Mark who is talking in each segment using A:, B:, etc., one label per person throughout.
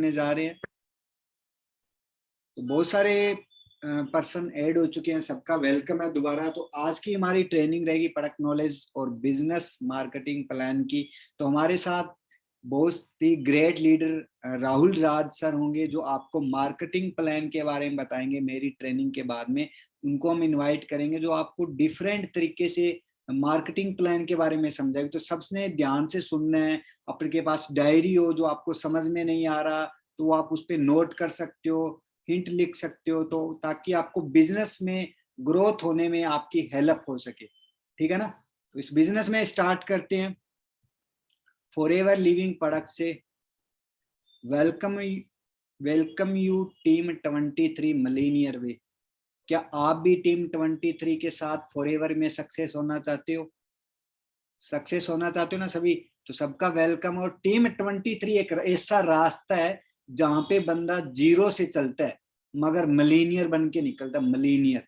A: करने जा रहे हैं। तो बहुत सारे पर्सन ऐड हो चुके हैं, सबका वेलकम है दोबारा। तो आज की हमारी ट्रेनिंग रहेगी प्रोडक्ट नॉलेज और बिजनेस मार्केटिंग प्लान की। तो हमारे साथ बहुत ही great leader Rahul Raj sir होंगे, जो आपको मार्केटिंग प्लान के बारे में बताएंगे मेरी ट्रेनिंग के बाद में। उनको हम इनवाइट करेंगे जो आपको डिफरेंट तरीके से मार्केटिंग प्लान के बारे में समझाएंगे। तो सबसे ध्यान से सुनना है। आपके पास डायरी हो, जो आपको समझ में नहीं आ रहा तो आप उस पर नोट कर सकते हो, हिंट लिख सकते हो, तो ताकि आपको बिजनेस में ग्रोथ होने में आपकी हेल्प हो सके। ठीक है ना। तो इस बिजनेस में स्टार्ट करते हैं फॉरएवर लिविंग प्रोडक्ट से। Welcome welcome you team 23 millionaire way. क्या आप भी टीम 23 के साथ फॉरएवर में सक्सेस होना चाहते हो? सक्सेस होना चाहते हो ना सभी? तो सबका वेलकम। और टीम 23 एक ऐसा रास्ता है जहां पे बंदा जीरो से चलता है मगर मिलीनियर बन के निकलता है। मिलीनियर,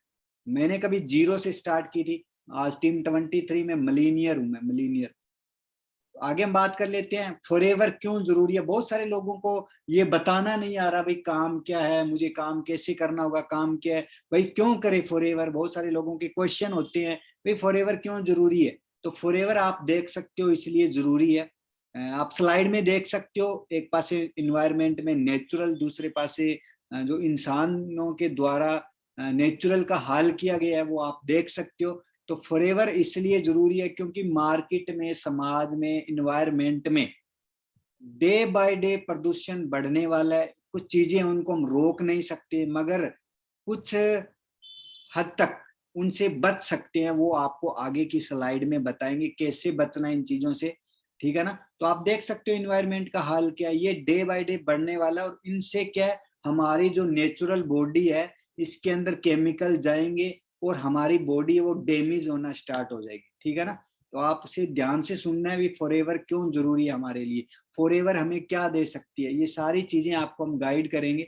A: मैंने कभी जीरो से स्टार्ट की थी, आज टीम 23 में मिलीनियर हूं मैं, मिलीनियर। आगे हम बात कर लेते हैं फॉरएवर क्यों जरूरी है। बहुत सारे लोगों को ये बताना नहीं आ रहा भाई काम क्या है, मुझे काम कैसे करना होगा, काम क्या है भाई, क्यों करे फॉरएवर। बहुत सारे लोगों के क्वेश्चन होते हैं भाई फॉरएवर क्यों जरूरी है। तो फॉरएवर आप देख सकते हो इसलिए जरूरी है। आप स्लाइड में देख सकते हो, एक पासे इन्वायरमेंट में नेचुरल, दूसरे पासे जो इंसानों के द्वारा नेचुरल का हाल किया गया है वो आप देख सकते हो। तो फॉरएवर इसलिए जरूरी है क्योंकि मार्केट में, समाज में, इन्वायरमेंट में डे बाय डे प्रदूषण बढ़ने वाला है। कुछ चीजें उनको हम रोक नहीं सकते मगर कुछ हद तक उनसे बच सकते हैं। वो आपको आगे की स्लाइड में बताएंगे कैसे बचना इन चीजों से। ठीक है ना। तो आप देख सकते हो इन्वायरमेंट का हाल क्या है, ये डे बाय डे बढ़ने वाला है। और इनसे क्या है, हमारी जो नेचुरल बॉडी है इसके अंदर केमिकल जाएंगे और हमारी बॉडी वो डैमेज होना स्टार्ट हो जाएगी। ठीक है ना। तो आप उसे ध्यान से सुनना है भी फॉरएवर क्यों जरूरी है हमारे लिए, फॉरएवर हमें क्या दे सकती है, ये सारी चीजें आपको हम गाइड करेंगे।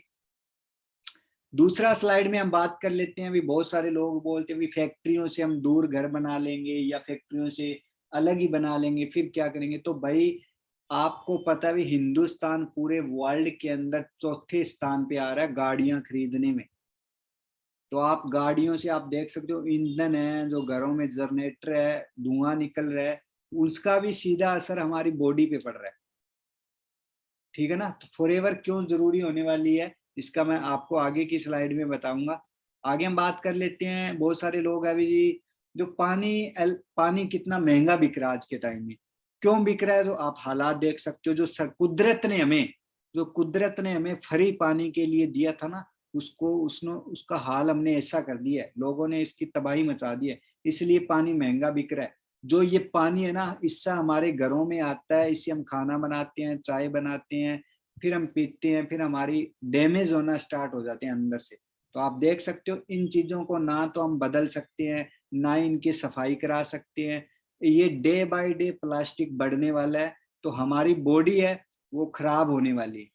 A: दूसरा स्लाइड में हम बात कर लेते हैं। अभी बहुत सारे लोग बोलते हैं फैक्ट्रियों से हम दूर घर बना लेंगे या फैक्ट्रियों से अलग ही बना लेंगे, फिर क्या करेंगे। तो भाई आपको पता है हिंदुस्तान पूरे वर्ल्ड के अंदर चौथे स्थान पे आ रहा है गाड़ियां खरीदने में। तो आप गाड़ियों से आप देख सकते हो ईंधन है, जो घरों में जनरेटर है, धुआं निकल रहा है, उसका भी सीधा असर हमारी बॉडी पे पड़ रहा है। ठीक है ना। तो फॉरएवर क्यों जरूरी होने वाली है इसका मैं आपको आगे की स्लाइड में बताऊंगा। आगे हम बात कर लेते हैं। बहुत सारे लोग अभी जी जो पानी कितना महंगा बिक रहा है आज के टाइम में, क्यों बिक रहा है तो आप हालात देख सकते हो। जो कुदरत ने हमें फ्री पानी के लिए दिया था ना, उसका हाल हमने ऐसा कर दिया है, लोगों ने इसकी तबाही मचा दी है, इसलिए पानी महंगा बिक रहा है। जो ये पानी है ना, इससे हमारे घरों में आता है, इससे हम खाना बनाते हैं, चाय बनाते हैं, फिर हम पीते हैं, फिर हमारी डैमेज होना स्टार्ट हो जाते हैं अंदर से। तो आप देख सकते हो इन चीजों को ना तो हम बदल सकते हैं, ना इनकी सफाई करा सकते हैं। ये डे बाय डे प्लास्टिक बढ़ने वाला है, तो हमारी बॉडी है वो खराब होने वाली है।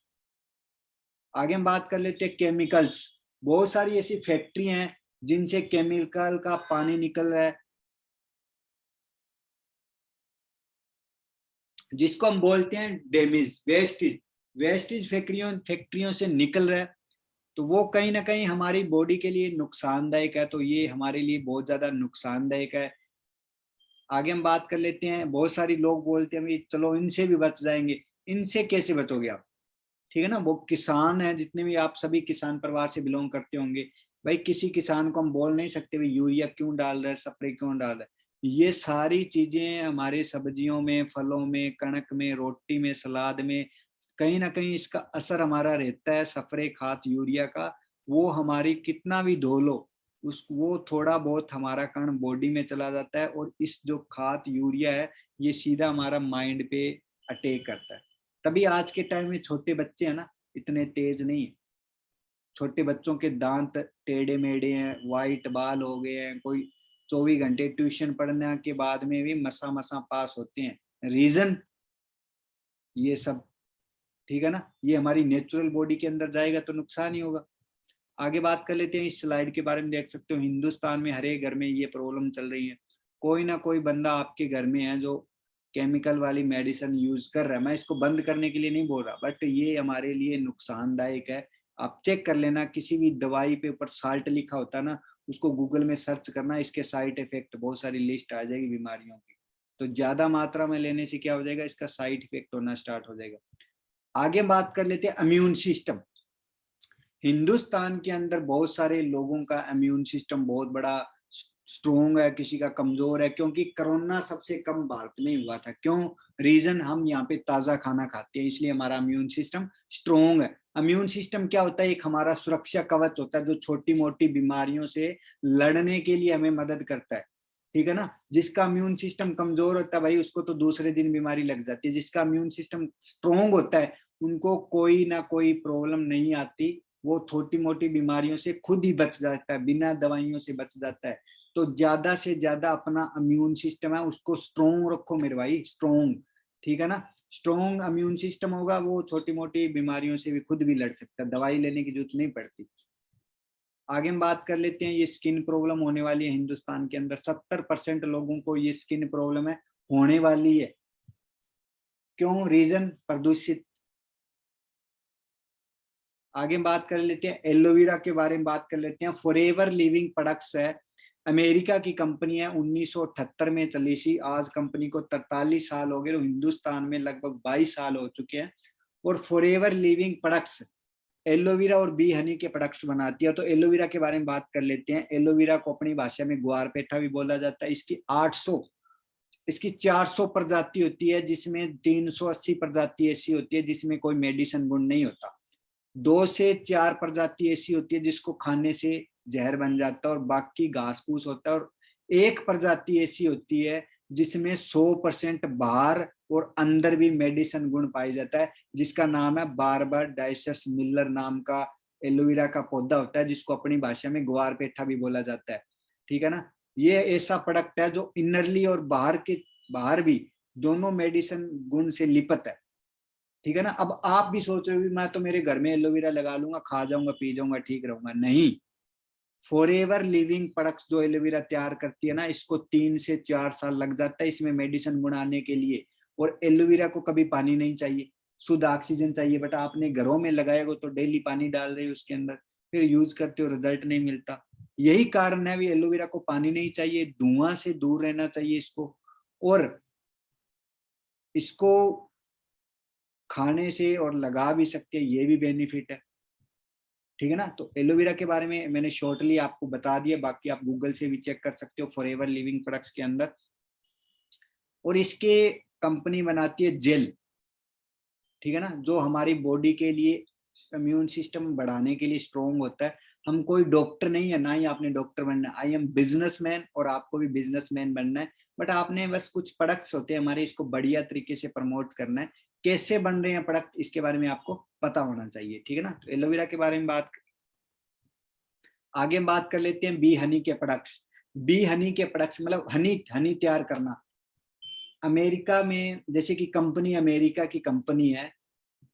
A: आगे हम बात कर लेते हैं केमिकल्स। बहुत सारी ऐसी फैक्ट्री हैं जिनसे केमिकल का पानी निकल रहा है, जिसको हम बोलते हैं डेमिज, वेस्टेज फैक्ट्रियों से निकल रहा है। तो वो कहीं ना कहीं हमारी बॉडी के लिए नुकसानदायक है, तो ये हमारे लिए बहुत ज्यादा नुकसानदायक है। आगे हम बात कर लेते हैं। बहुत सारी लोग बोलते हैं चलो इनसे भी बच जाएंगे। इनसे कैसे बचोगे आप? ठीक है ना। वो किसान है, जितने भी आप सभी किसान परिवार से बिलोंग करते होंगे, भाई किसी किसान को हम बोल नहीं सकते भाई यूरिया क्यों डाल रहा है, स्प्रे क्यों डाल रहा है। ये सारी चीजें हमारे सब्जियों में, फलों में, कणक में, रोटी में, सलाद में कहीं ना कहीं इसका असर हमारा रहता है। स्प्रे खाद यूरिया का वो हमारी कितना भी धो लो, उस वो थोड़ा बहुत हमारा कण बॉडी में चला जाता है, और इस जो खाद यूरिया है ये सीधा हमारा माइंड पे अटैक करता है। तभी आज के टाइम में छोटे बच्चे हैं ना, इतने तेज नहीं है। छोटे बच्चों के दांत टेढ़े मेढ़े हैं, वाइट बाल हो गए हैं, कोई 24 घंटे ट्यूशन पढ़ने के बाद में भी मसा मसा पास होते हैं। रीजन ये सब। ठीक है ना। ये हमारी नेचुरल बॉडी के अंदर जाएगा तो नुकसान ही होगा। आगे बात कर लेते हैं। इस स्लाइड के बारे में देख सकते हो हिंदुस्तान में हर एक घर में ये प्रॉब्लम चल रही है। कोई ना कोई बंदा आपके घर में है जो केमिकल वाली मेडिसिन यूज कर रहा है, मैं इसको बंद करने के लिए नहीं बोल रहा, बट ये हमारे लिए नुकसानदायक है। आप चेक कर लेना, किसी भी दवाई पे ऊपर साल्ट लिखा होता है ना, उसको गूगल में सर्च करना, इसके साइड इफेक्ट बहुत सारी लिस्ट आ जाएगी बीमारियों की। तो ज्यादा मात्रा में लेने से क्या हो जाएगा, इसका साइड इफेक्ट होना स्टार्ट हो जाएगा। आगे बात कर लेते हैं इम्यून सिस्टम। हिंदुस्तान के अंदर बहुत सारे लोगों का इम्यून सिस्टम बहुत बड़ा स्ट्रोंग है, किसी का कमजोर है, क्योंकि कोरोना सबसे कम भारत में हुआ था। क्यों? रीजन, हम यहाँ पे ताजा खाना खाते हैं, इसलिए हमारा इम्यून सिस्टम स्ट्रोंग है। इम्यून सिस्टम क्या होता है? एक हमारा सुरक्षा कवच होता है, जो छोटी मोटी बीमारियों से लड़ने के लिए हमें मदद करता है, ठीक है ना। जिसका इम्यून सिस्टम कमजोर होता है भाई, उसको तो दूसरे दिन बीमारी लग जाती है। जिसका इम्यून सिस्टम स्ट्रोंग होता है, उनको कोई ना कोई प्रॉब्लम नहीं आती, वो छोटी मोटी बीमारियों से खुद ही बच जाता है, बिना दवाइयों से बच जाता है। तो ज्यादा से ज्यादा अपना इम्यून सिस्टम है उसको स्ट्रोंग रखो मेरे भाई, स्ट्रोंग, ठीक है ना। स्ट्रोंग इम्यून सिस्टम होगा, वो छोटी मोटी बीमारियों से भी खुद भी लड़ सकता है, दवाई लेने की जरूरत नहीं पड़ती। आगे हम बात कर लेते हैं, ये स्किन प्रॉब्लम होने वाली है हिंदुस्तान के अंदर, 70% लोगों को ये स्किन प्रॉब्लम है, होने वाली है। क्यों? रीजन प्रदूषित। आगे बात कर लेते हैं एलोवेरा के बारे में, बात कर लेते हैं। फॉरएवर लिविंग प्रोडक्ट्स है, अमेरिका की कंपनी है, 1978 में चली थी, आज कंपनी को 43 साल हो गए, और हिंदुस्तान में लगभग 22 साल हो चुके हैं। और फॉरएवर लिविंग प्रोडक्ट्स एलोवेरा और बी हनी के प्रोडक्ट्स बनाती है। तो एलोवेरा के बारे में बात कर लेते हैं। एलोवेरा को अपनी भाषा में ग्वारपेठा भी बोला जाता है। इसकी 400 प्रजाति होती है, जिसमें 380 प्रजाति ऐसी होती है जिसमें कोई मेडिसिन गुण नहीं होता। 2 से 4 प्रजाति ऐसी होती है जिसको खाने से जहर बन जाता है और बाकी घास फूस होता है। और एक प्रजाति ऐसी होती है जिसमें 100% बाहर और अंदर भी मेडिसिन गुण पाया जाता है, जिसका नाम है बारबर डाइसस मिलर नाम का एलोवेरा का पौधा होता है, जिसको अपनी भाषा में ग्वारपेठा भी बोला जाता है, ठीक है ना। ये ऐसा प्रोडक्ट है जो इनरली और बाहर भी दोनों मेडिसिन गुण से लिपत है, ठीक है ना। अब आप भी सोच रहे हो मैं तो मेरे घर में एलोवेरा लगा लूंगा, खा जाऊंगा, पी जाऊंगा, ठीक रहूंगा। नहीं, फॉरएवर लिविंग प्रोडक्ट्स जो एलोवेरा तैयार करती है ना, इसको 3 से 4 साल लग जाता है इसमें मेडिसिन बनाने के लिए। और एलोवेरा को कभी पानी नहीं चाहिए, शुद्ध ऑक्सीजन चाहिए। बट आपने घरों में लगाया हो तो डेली पानी डाल रहे हो उसके अंदर, फिर यूज करते हो, रिजल्ट नहीं मिलता। यही कारण है भी, एलोवेरा को पानी नहीं चाहिए, धुआं से दूर रहना चाहिए इसको, और इसको खाने से और लगा भी सकते हैं, ये भी बेनिफिट है, ठीक है ना। तो एलोवेरा के बारे में मैंने शॉर्टली आपको बता दिया, बाकी आप गूगल से भी चेक कर सकते हो फॉरएवर लिविंग प्रोडक्ट्स के अंदर। और इसके कंपनी बनाती है जेल, ठीक है ना, जो हमारी बॉडी के लिए इम्यून सिस्टम बढ़ाने के लिए स्ट्रोंग होता है। हम कोई डॉक्टर नहीं है, ना ही आपने डॉक्टर बनना है। आई एम बिजनेसमैन, और आपको भी बिजनेसमैन बनना है। बट आपने बस कुछ प्रोडक्ट्स होते हैं हमारे, इसको बढ़िया तरीके से प्रमोट करना है। कैसे बन रहे हैं प्रोडक्ट, इसके बारे में आपको पता होना चाहिए, ठीक है ना। तो एलोवेरा के बारे में आगे हम बात कर लेते हैं बी हनी के प्रोडक्ट्स। बी हनी के प्रोडक्ट्स मतलब हनी हनी तैयार करना। अमेरिका में, जैसे कि कंपनी अमेरिका की कंपनी है,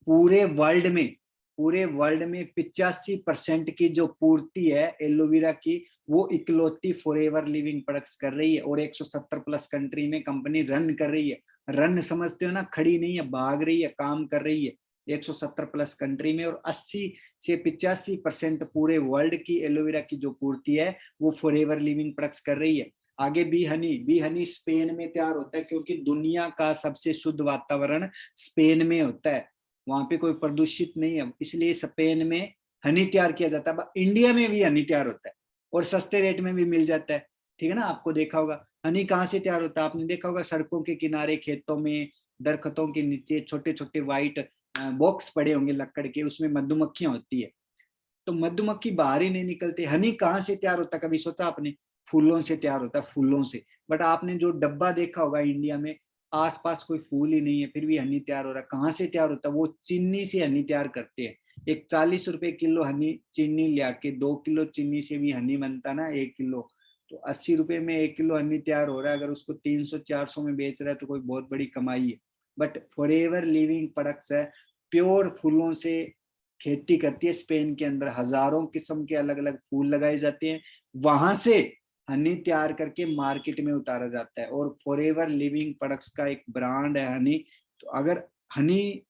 A: पूरे वर्ल्ड में 85% की जो पूर्ति है एलोवेरा की, वो इकलौती फॉरएवर लिविंग प्रोडक्ट्स कर रही है। और 170 प्लस कंट्री में कंपनी रन कर रही है। रन समझते हो ना, खड़ी नहीं है, भाग रही है, काम कर रही है 170 प्लस कंट्री में। और 80 से 85% पूरे वर्ल्ड की एलोवेरा की जो पूर्ति है वो फॉरएवर लिविंग प्रोडक्ट्स कर रही है। आगे बी हनी स्पेन में तैयार होता है, क्योंकि दुनिया का सबसे शुद्ध वातावरण स्पेन में होता है, वहां पे कोई प्रदूषित नहीं है, इसलिए स्पेन में हनी तैयार किया जाता है। इंडिया में भी हनी तैयार होता है और सस्ते रेट में भी मिल जाता है, ठीक है ना। आपको देखा होगा हनी कहाँ से तैयार होता है, आपने देखा होगा सड़कों के किनारे, खेतों में, दरख्तों के नीचे छोटे छोटे व्हाइट बॉक्स पड़े होंगे लकड़ के, उसमें मधुमक्खियां होती है। तो मधुमक्खी बाहर ही नहीं निकलते। हनी कहाँ से तैयार होता है, कभी सोचा आपने? फूलों से तैयार होता है, फूलों से। बट आपने जो डब्बा देखा होगा इंडिया में, आसपास कोई फूल ही नहीं है, फिर भी हनी तैयार हो रहा है। कहाँ से तैयार होता है? वो चीनी से हनी तैयार करते हैं। एक 40 रुपए किलो हनी चीनी लिया के, 2 किलो चीनी से भी हनी बनता ना 1 किलो, तो 80 रुपए में 1 किलो हनी तैयार हो रहा है। अगर उसको 300-400 में बेच रहा है तो कोई बहुत बड़ी कमाई है। बट फॉरएवर लिविंग प्रोडक्ट्स है, प्योर फूलों से खेती करती है। स्पेन के अंदर हजारों किस्म के अलग अलग फूल लगाए जाते हैं, वहां से हनी तैयार करके मार्केट में उतारा जाता है। और फॉरएवर लिविंग प्रोडक्ट्स का एक ब्रांड है हनी। तो अगर हनी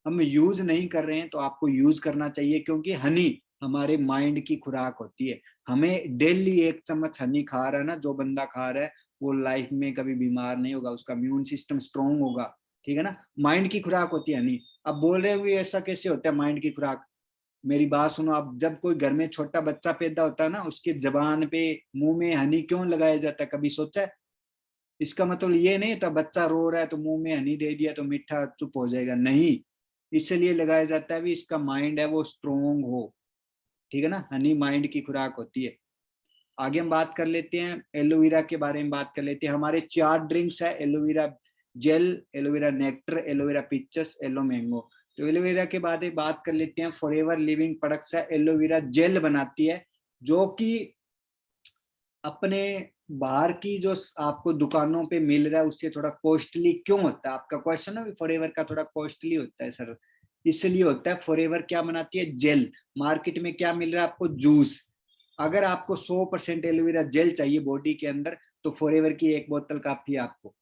A: हम यूज नहीं कर रहे हैं तो आपको यूज करना चाहिए, क्योंकि हनी हमारे माइंड की खुराक होती है। हमें डेली 1 चम्मच हनी खा रहा है ना, जो बंदा खा रहा है वो लाइफ में कभी बीमार नहीं होगा, उसका इम्यून सिस्टम स्ट्रोंग होगा, ठीक है ना। माइंड की खुराक होती है हनी। अब बोल रहे हुए ऐसा कैसे होता है माइंड की खुराक? मेरी बात सुनो आप, जब कोई घर में छोटा बच्चा पैदा होता है ना, उसके जबान पे मुंह में हनी क्यों लगाया जाता है, कभी सोचा है? इसका मतलब ये नहीं था बच्चा रो रहा है तो मुंह में हनी दे दिया तो मीठा चुप हो जाएगा, नहीं। इसलिए लगाया जाता है भी इसका माइंड है वो स्ट्रोंग हो, ठीक है ना। हनी माइंड की खुराक होती है। आगे हम बात कर लेते हैं एलोवेरा के बारे में, बात कर लेते हैं। हमारे 4 ड्रिंक्स है, aloe vera gel, aloe vera nectar, aloe vera pictures, aloe mango. तो एलोवेरा के बाद बात कर लेते हैं फॉरएवर लिविंग प्रोडक्ट्स है, एलोवेरा जेल बनाती है, जो कि अपने बाहर की जो आपको दुकानों पे मिल रहा है उससे थोड़ा कॉस्टली क्यों होता है? आपका क्वेश्चन है फॉरएवर का थोड़ा कॉस्टली होता है सर, इसलिए होता है। फॉरएवर क्या बनाती है? जेल। मार्केट में क्या मिल रहा है आपको? जूस। अगर आपको 100% एलोवेरा जेल चाहिए बॉडी के अंदर तो फॉरएवर की 1 बोतल काफी है आपको।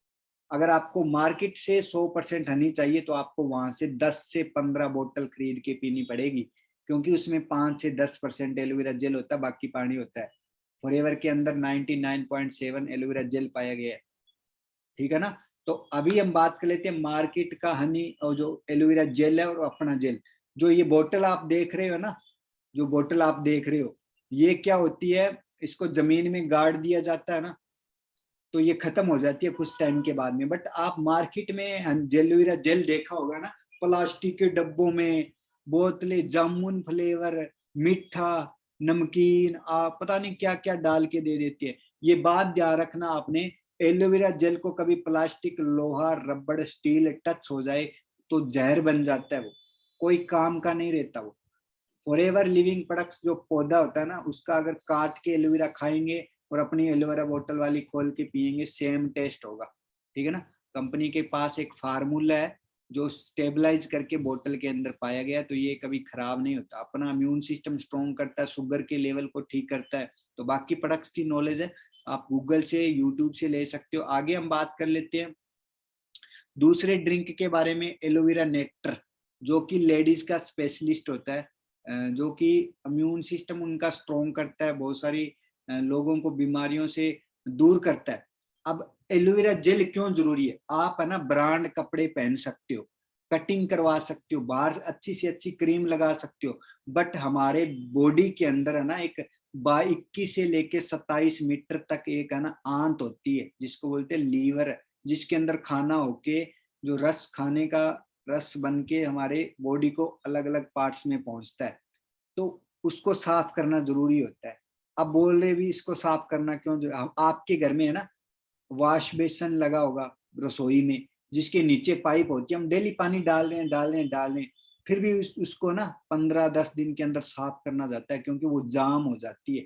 A: अगर आपको मार्केट से 100% हनी चाहिए तो आपको वहां से 10 से 15 बोतल खरीद के पीनी पड़ेगी, क्योंकि उसमें 5 से 10% एलोवेरा जेल होता है, बाकी पानी होता है। फॉरएवर के अंदर 99.7 एलोवेरा जेल पाया गया है, ठीक है ना। तो अभी हम बात कर लेते हैं मार्केट का हनी और जो एलोवेरा जेल है और अपना जेल। जो ये बोतल आप देख रहे हो ना, जो बोतल आप देख रहे हो, ये क्या होती है? इसको जमीन में गाड़ दिया जाता है ना, तो ये खत्म हो जाती है कुछ टाइम के बाद में। बट आप मार्केट में एलोवेरा जेल देखा होगा ना, प्लास्टिक के डब्बों में बोतलें, जामुन फ्लेवर, मीठा, नमकीन, आप पता नहीं क्या क्या डाल के दे देती है। ये बात ध्यान रखना आपने, एलोवेरा जेल को कभी प्लास्टिक, लोहा, रबड़, स्टील टच हो जाए तो जहर बन जाता है, वो कोई काम का नहीं रहता वो। फॉरएवर लिविंग प्रोडक्ट्स जो पौधा होता है ना, उसका अगर काट के एलोवेरा खाएंगे और अपनी एलोवेरा बोतल वाली खोल के पियेंगे, सेम टेस्ट होगा, ठीक है ना। कंपनी के पास एक फार्मूला है जो स्टेबलाइज करके बोतल के अंदर पाया गया, तो ये कभी खराब नहीं होता। अपना इम्यून सिस्टम स्ट्रॉन्ग करता है, शुगर के लेवल को ठीक करता है। तो बाकी प्रोडक्ट्स की नॉलेज है आप गूगल से, यूट्यूब से ले सकते हो। आगे हम बात कर लेते हैं दूसरे ड्रिंक के बारे में, एलोवेरा नेक्टर, जो कि लेडीज का स्पेशलिस्ट होता है, जो कि इम्यून सिस्टम उनका स्ट्रॉन्ग करता है, बहुत सारी लोगों को बीमारियों से दूर करता है। अब एलोवेरा जेल क्यों जरूरी है? आप है ना ब्रांड कपड़े पहन सकते हो, कटिंग करवा सकते हो, बाहर अच्छी से अच्छी क्रीम लगा सकते हो, बट हमारे बॉडी के अंदर है ना एक 21 से लेके 27 मीटर तक एक है ना आंत होती है, जिसको बोलते हैं लीवर, जिसके अंदर खाना होके जो रस, खाने का रस बन के हमारे बॉडी को अलग अलग पार्ट्स में पहुंचता है, तो उसको साफ करना जरूरी होता है। अब बोल रहे भी इसको साफ करना क्यों? जो आपके घर में है ना वॉश बेसन लगा होगा रसोई में, जिसके नीचे पाइप होती है, हम डेली पानी डाल रहे हैं डाल रहे हैं डाल रहे हैं, फिर भी उसको ना 15-10 दिन के अंदर साफ करना जाता है, क्योंकि वो जाम हो जाती है।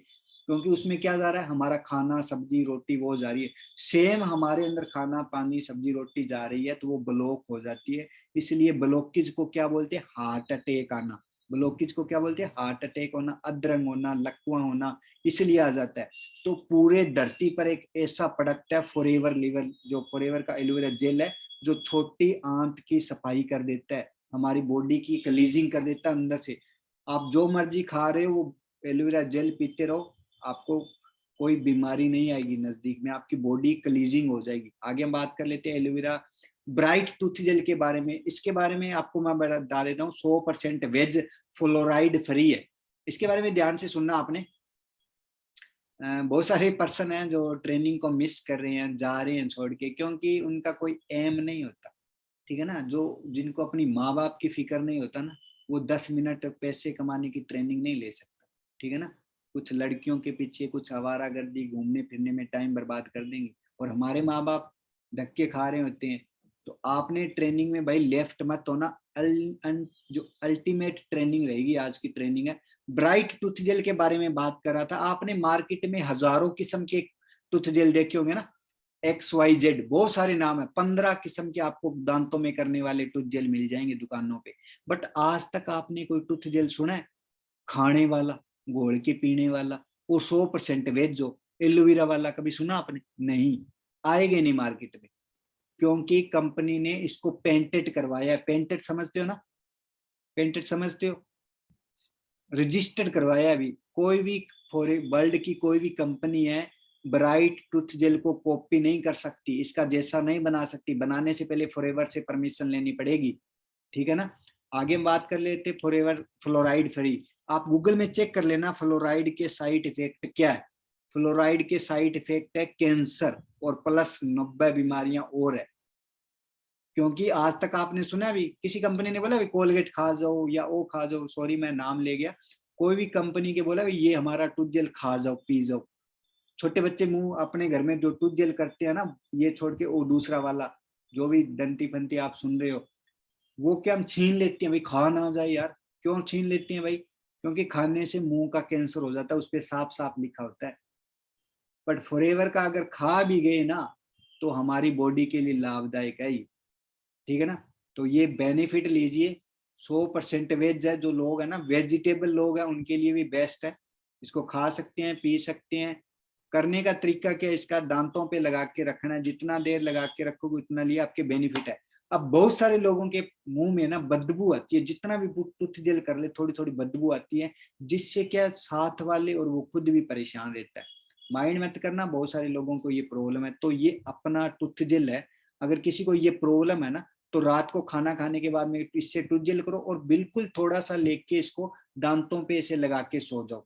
A: क्योंकि उसमें क्या जा रहा है? हमारा खाना, सब्जी, रोटी वो जा रही है। सेम हमारे अंदर खाना, पानी, सब्जी, रोटी जा रही है तो वो ब्लॉक हो जाती है। इसलिए ब्लॉकेज को क्या बोलते हैं? हार्ट अटैक आना। ब्लॉकेज को क्या बोलते हैं? हार्ट अटैक होना, अधरंग होना, लकवा होना, इसलिए आ जाता है। तो पूरे धरती पर एक ऐसा प्रोडक्ट है फॉरएवर लिवर, जो फॉरएवर का एलोवेरा जेल है, जो छोटी आंत की सफाई कर देता है, हमारी बॉडी की क्लीजिंग कर देता है अंदर से। आप जो मर्जी खा रहे हो वो एलोवेरा जेल पीते रहो, आपको कोई बीमारी नहीं आएगी, नजदीक में आपकी बॉडी क्लीजिंग हो जाएगी। आगे हम बात कर लेते हैं एलोवेरा ब्राइट टूथ जेल के बारे में। इसके बारे में आपको मैं बता देता हूँ, 100% वेज, फ्लोराइड फ्री है। इसके बारे में ध्यान से सुनना आपने। बहुत सारे पर्सन हैं जो ट्रेनिंग को मिस कर रहे हैं, जा रहे हैं छोड़ के, क्योंकि उनका कोई एम नहीं होता, ठीक है ना। जो जिनको अपनी माँ बाप की फिक्र नहीं होता ना, वो 10 मिनट पैसे कमाने की ट्रेनिंग नहीं ले सकता, ठीक है ना। कुछ लड़कियों के पीछे, कुछ आवारागर्दी, घूमने फिरने में टाइम बर्बाद कर देंगे, और हमारे माँ बाप धक्के खा रहे होते हैं। तो आपने ट्रेनिंग में भाई लेफ्ट मत होना। जो अल्टीमेट ट्रेनिंग रहेगी आज की ट्रेनिंग है। ब्राइट टूथ जेल के बारे में बात कर रहा था, आपने मार्केट में हजारों किस्म के टूथ जेल देखे होंगे ना, XYZ, बहुत सारे नाम है, 15 किस्म के आपको दांतों में करने वाले टूथ जेल मिल जाएंगे दुकानों पे। बट आज तक आपने कोई टूथ जेल सुना है खाने वाला, घोल के पीने वाला, वो 100% वेज हो? एलोवेरा वाला कभी सुना आपने? नहीं, आएगा नहीं मार्केट में, क्योंकि कंपनी ने इसको पेटेंट करवाया है। पेटेंट समझते हो ना? पेटेंट समझते हो? रजिस्टर्ड करवाया है अभी। कोई भी वर्ल्ड की कोई भी कंपनी है ब्राइट टूथ जेल को कॉपी नहीं कर सकती, इसका जैसा नहीं बना सकती। बनाने से पहले फॉरएवर से परमिशन लेनी पड़ेगी, ठीक है ना। आगे हम बात कर लेते फॉरएवर फ्लोराइड फ्री। आप गूगल में चेक कर लेना फ्लोराइड के साइड इफेक्ट क्या है। फ्लोराइड के साइड इफेक्ट है कैंसर और प्लस 90 बीमारियां और है। क्योंकि आज तक आपने सुना भी किसी कंपनी ने बोला कोलगेट खा जाओ या वो खा जाओ, सॉरी मैं नाम ले गया, कोई भी कंपनी के बोला ये हमारा टूथ जेल खा जाओ पी जाओ। छोटे बच्चे मुंह अपने घर में जो टूथ जेल करते हैं ना, ये छोड़ के वो दूसरा वाला जो भी दंती फंती आप सुन रहे हो, वो क्या हम छीन लेते हैं भाई, खा ना जाए यार। क्यों छीन लेते हैं भाई? क्योंकि खाने से मुंह का कैंसर हो जाता है, उस पर साफ साफ लिखा होता है। बट फॉरएवर का अगर खा भी गए ना तो हमारी बॉडी के लिए लाभदायक है ये, ठीक है ना। तो ये बेनिफिट लीजिए। 100% वेज है, जो लोग है ना वेजिटेबल लोग हैं उनके लिए भी बेस्ट है। इसको खा सकते हैं, पी सकते हैं। करने का तरीका क्या है, इसका दांतों पे लगा के रखना है, जितना देर लगा के रखोगे उतना लिए आपके बेनिफिट है। अब बहुत सारे लोगों के मुंह में ना बदबू आती है, जितना भी टूथ जेल कर ले थोड़ी थोड़ी बदबू आती है, जिससे क्या साथ वाले और वो खुद भी परेशान रहता है। माइंड मत करना, बहुत सारे लोगों को ये प्रॉब्लम है। तो ये अपना टूथ जेल है, अगर किसी को ये प्रॉब्लम है ना तो रात को खाना खाने के बाद में इससे टूथ जेल करो और बिल्कुल थोड़ा सा लेके इसको दांतों पे ऐसे लगा के सो जाओ,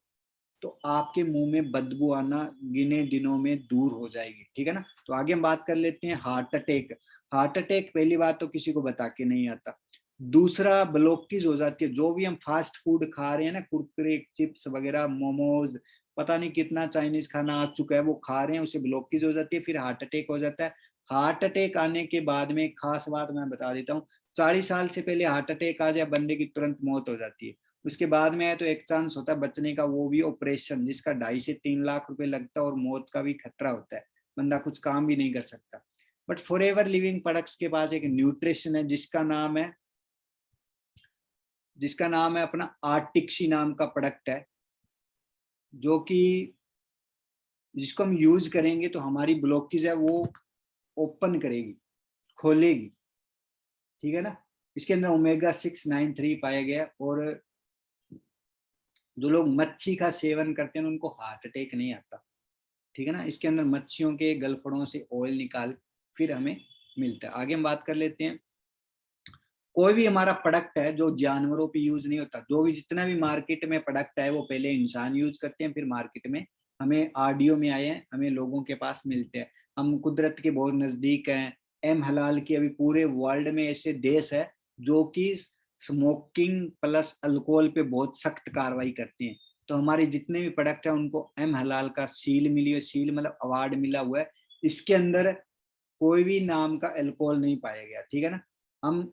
A: तो आपके मुंह में बदबू आना गिने दिनों में दूर हो जाएगी, ठीक है ना। तो आगे हम बात कर लेते हैं हार्ट अटैक। हार्ट अटैक पहली बात तो किसी को बता के नहीं आता। दूसरा ब्लॉकेज हो जाती है, जो भी हम फास्ट फूड खा रहे हैं ना, कुरकुरे चिप्स वगैरह मोमोज, पता नहीं कितना चाइनीज खाना आ चुका है, वो खा रहे हैं, उसे ब्लॉकेज हो जाती है, फिर हार्ट अटैक हो जाता है। हार्ट अटैक आने के बाद में खास बात मैं बता देता हूँ, 40 साल से पहले हार्ट अटैक आ जाए बंदे की तुरंत मौत हो जाती है। उसके बाद में है तो एक चांस होता है बचने का, वो भी ऑपरेशन जिसका 2.5 से 3 लाख रुपए लगता है और मौत का भी खतरा होता है, बंदा कुछ काम भी नहीं कर सकता। बट फॉरएवर लिविंग प्रोडक्ट्स के पास एक न्यूट्रिशन है जिसका नाम है अपना आर्टिक्सी नाम का प्रोडक्ट है, जो कि जिसको हम यूज करेंगे तो हमारी ब्लॉकेज है वो ओपन करेगी, खोलेगी, ठीक है ना। इसके अंदर ओमेगा 693 पाया गया, और जो लोग मच्छी का सेवन करते हैं उनको हार्ट अटैक नहीं आता, ठीक है ना। इसके अंदर मच्छियों के गलफड़ों से ऑयल निकाल फिर हमें मिलता है। आगे हम बात कर लेते हैं, कोई भी हमारा प्रोडक्ट है जो जानवरों पे यूज नहीं होता, जो भी जितना भी मार्केट में प्रोडक्ट है वो पहले इंसान यूज करते हैं, फिर मार्केट में हमें आरडीओ में आए हैं, हमें लोगों के पास मिलते हैं। हम कुदरत के बहुत नजदीक हैं। एम हलाल की अभी पूरे वर्ल्ड में ऐसे देश है जो कि स्मोकिंग प्लस अल्कोहल पे बहुत सख्त कार्रवाई करते हैं। तो हमारे जितने भी प्रोडक्ट है उनको एम हलाल का सील मिली है, सील मतलब अवार्ड मिला हुआ है। इसके अंदर कोई भी नाम का अल्कोहल नहीं पाया गया, ठीक है ना। हम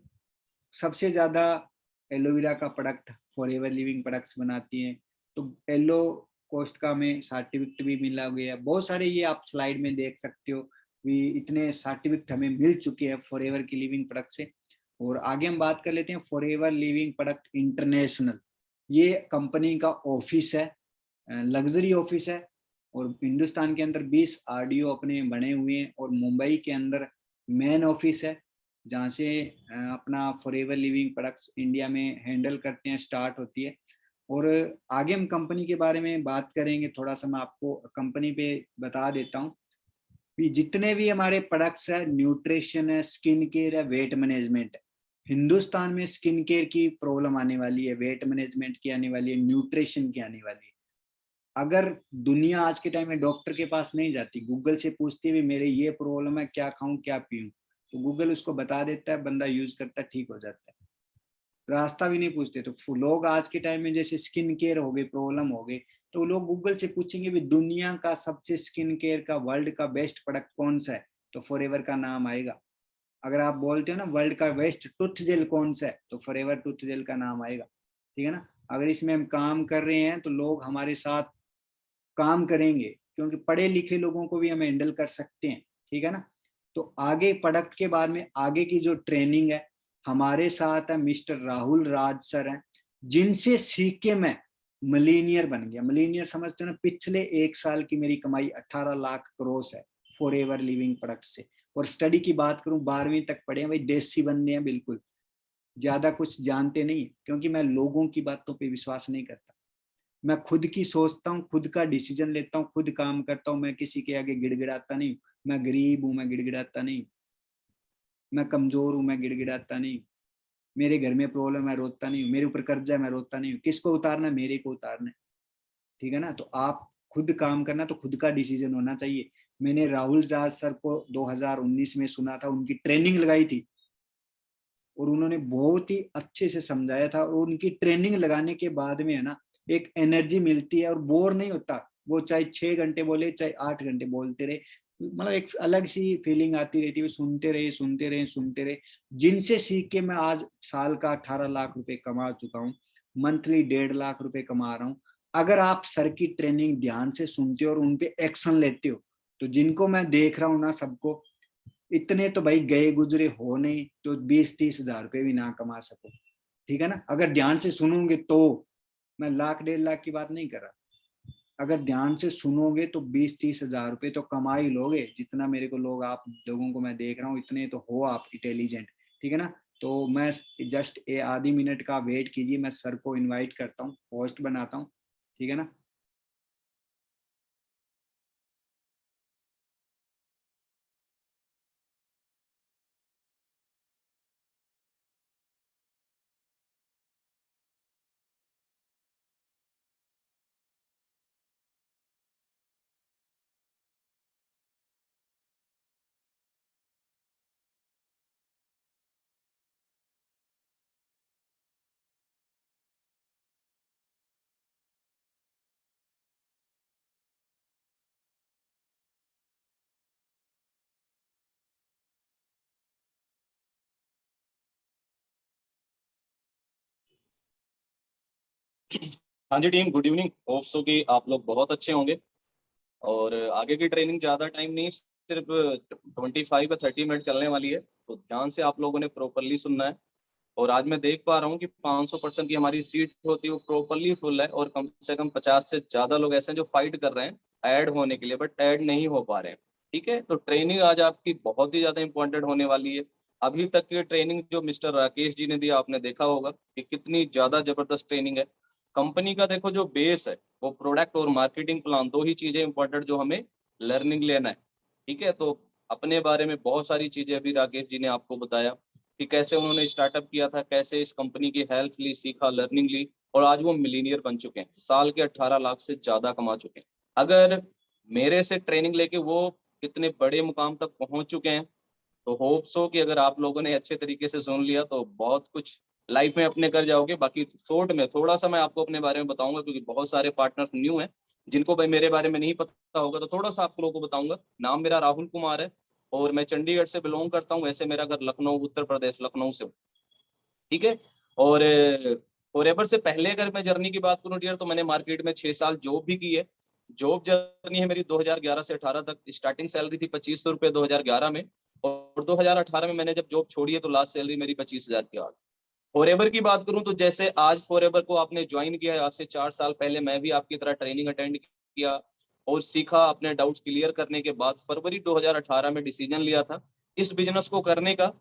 A: सबसे ज्यादा एलोवेरा का प्रोडक्ट फॉरएवर लिविंग प्रोडक्ट्स बनाती हैं, तो एलो कोस्ट का हमें सर्टिफिकेट भी मिला गया है। बहुत सारे ये आप स्लाइड में देख सकते हो भी, इतने सर्टिफिकेट हमें मिल चुके हैं फॉरएवर की लिविंग प्रोडक्ट से। और आगे हम बात कर लेते हैं फॉरएवर लिविंग प्रोडक्ट इंटरनेशनल। ये कंपनी का ऑफिस है, लग्जरी ऑफिस है, और हिंदुस्तान के अंदर 20 आरडीओ अपने बने हुए हैं, और मुंबई के अंदर मेन ऑफिस है जहाँ से अपना फॉरएवर लिविंग प्रोडक्ट्स इंडिया में हैंडल करते हैं, स्टार्ट होती है। और आगे हम कंपनी के बारे में बात करेंगे, थोड़ा सा मैं आपको कंपनी पे बता देता हूँ कि जितने भी हमारे प्रोडक्ट्स है, न्यूट्रिशन है, स्किन केयर है, वेट मैनेजमेंट है। हिंदुस्तान में स्किन केयर की प्रॉब्लम आने वाली है, वेट मैनेजमेंट की आने वाली है, न्यूट्रिशन की आने वाली है। अगर दुनिया आज के टाइम में डॉक्टर के पास नहीं जाती, गूगल से पूछती है मेरे ये प्रॉब्लम है, क्या खाऊं क्या पीऊं, तो गूगल उसको बता देता है, बंदा यूज करता है, ठीक हो जाता है। रास्ता भी नहीं पूछते। तो लोग आज के टाइम में जैसे स्किन केयर हो गई, प्रॉब्लम हो गई, तो लोग गूगल से पूछेंगे भी दुनिया का सबसे स्किन केयर का वर्ल्ड का बेस्ट प्रोडक्ट कौन सा है, तो फॉरएवर का नाम आएगा। अगर आप बोलते हो ना वर्ल्ड का बेस्ट टूथ जेल कौन सा है, तो फॉरएवर टूथ जेल का नाम आएगा, ठीक है ना। अगर इसमें हम काम कर रहे हैं तो लोग हमारे साथ काम करेंगे, क्योंकि पढ़े लिखे लोगों को भी हम हैंडल कर सकते हैं, ठीक है ना। तो आगे प्रोडक्ट के बाद में आगे की जो ट्रेनिंग है, हमारे साथ है मिस्टर राहुल राज सर हैं, जिनसे सीख के मैं मिलीनियर बन गया। मिलीनियर समझते हो ना, पिछले 1 साल की मेरी कमाई 18 लाख क्रॉस है फॉर एवर लिविंग प्रोडक्ट से। और स्टडी की बात करूं, 12वीं तक पढ़े हैं भाई, देसी बंदे हैं बिल्कुल, ज्यादा कुछ जानते नहीं, क्योंकि मैं लोगों की बातों पे विश्वास नहीं करता। मैं खुद की सोचता हूँ, खुद का डिसीजन लेता हूँ, खुद काम करता हूँ। मैं किसी के आगे गिड़गिड़ाता नहीं। मैं गरीब हूँ, मैं गिड़गिड़ाता नहीं। मैं कमजोर हूँ, मैं गिड़गिड़ाता नहीं। मेरे घर में प्रॉब्लम है, रोता नहीं हूँ। मेरे ऊपर कर्जा है, मैं रोता नहीं हूँ। किसको उतारना है? मेरे को उतारना है। ठीक है ना? तो आप खुद काम करना, तो खुद का डिसीजन होना चाहिए। मैंने राहुल राज सर को 2019 में सुना था, उनकी ट्रेनिंग लगाई थी और उन्होंने बहुत ही अच्छे से समझाया था। और उनकी ट्रेनिंग लगाने के बाद में है ना, एक एनर्जी मिलती है और बोर नहीं होता। वो चाहे 6 घंटे बोले, चाहे 8 घंटे बोलते रहे, मतलब एक अलग सी फीलिंग आती रहती है। सुनते रहे, सुनते रहे, सुनते रहे। जिनसे सीख के मैं आज साल का 18 लाख रुपए कमा चुका हूँ, मंथली 1.5 लाख रुपए कमा रहा हूँ। अगर आप सर की ट्रेनिंग ध्यान से सुनते हो और उनपे एक्शन लेते हो, तो जिनको मैं देख रहा हूँ ना, सबको, इतने तो भाई गए गुजरे हो नहीं तो 20-30 हजार रुपए भी ना कमा सको। ठीक है ना? अगर ध्यान से सुनोगे तो, मैं लाख 1.5 लाख की बात नहीं कर रहा। अगर ध्यान से सुनोगे तो 20-30 हजार रुपए तो कमा ही लोगे। जितना मेरे को लोग, आप लोगों को मैं देख रहा हूँ, इतने तो हो आप इंटेलिजेंट। ठीक है ना? तो मैं जस्ट आधी मिनट का वेट कीजिए, मैं सर को इनवाइट करता हूँ, होस्ट बनाता हूँ। ठीक है ना?
B: हाँ जी team, good evening. Hope so कि आप लोग बहुत अच्छे होंगे। और आगे की ट्रेनिंग ज़्यादा टाइम नहीं, सिर्फ 25 या 30 मिनट चलने वाली है, तो ध्यान से आप लोगों ने प्रॉपरली सुनना है। और आज मैं देख पा रहा हूँ कि 500% की हमारी सीट होती है वो प्रॉपरली फुल है, और कम से कम 50 से ज़्यादा लोग ऐसे हैं जो फाइट कर रहे हैं ऐड होने के लिए, बट ऐड नहीं हो पा रहे हैं। ठीक है, तो ट्रेनिंग आज आपकी बहुत ही ज़्यादा इंपॉर्टेंट होने वाली है। अभी तक की ट्रेनिंग जो मिस्टर राकेश जी ने दिया, आपने देखा होगा कि कितनी ज़्यादा ज़बरदस्त ट्रेनिंग है। कंपनी का देखो जो बेस है वो प्रोडक्ट और मार्केटिंग प्लान, दो ही चीजें इंपॉर्टेंट जो हमें लर्निंग लेना है। ठीक है, तो अपने बारे में बहुत सारी चीजें अभी राकेश जी ने आपको बताया कि कैसे उन्होंने स्टार्टअप किया था, कैसे इस कंपनी की हेल्प ली, सीखा, लर्निंग ली, और आज वो मिलीनियर बन चुके हैं, साल के 18 लाख से ज्यादा कमा चुके हैं। अगर मेरे से ट्रेनिंग लेके वो कितने बड़े मुकाम तक पहुंच चुके हैं, तो होप्स हो कि अगर आप लोगों ने अच्छे तरीके से सुन लिया तो बहुत कुछ लाइफ में अपने कर जाओगे। बाकी शॉर्ट में थोड़ा सा मैं आपको अपने बारे में बताऊंगा, क्योंकि बहुत सारे पार्टनर्स न्यू हैं जिनको भाई मेरे बारे में नहीं पता होगा, तो थोड़ा सा आप लोगों को बताऊंगा। नाम मेरा राहुल कुमार है और मैं चंडीगढ़ से बिलोंग करता हूँ। वैसे मेरा घर लखनऊ, उत्तर प्रदेश, लखनऊ से हूँ। ठीक है। और फॉरएवर से पहले अगर मैं जर्नी की बात करूँ डियर, तो मैंने मार्केट में 6 साल जॉब भी की है। जॉब जर्नी है मेरी 2011 से 18 तक। स्टार्टिंग सैलरी थी 2500 रुपये 2011 में, और 2018 में मैंने जब जॉब छोड़ी है तो लास्ट सैलरी मेरी 25,000 की आ गई। फॉरएवर की बात करूं तो जैसे आज फॉरएवर को आपने ज्वाइन किया है, आज से 4 साल पहले मैं भी आपकी तरह ट्रेनिंग अटेंड किया और सीखा। अपने डाउट्स क्लियर करने के बाद फरवरी 2018 में डिसीजन लिया था इस बिजनेस को करने का।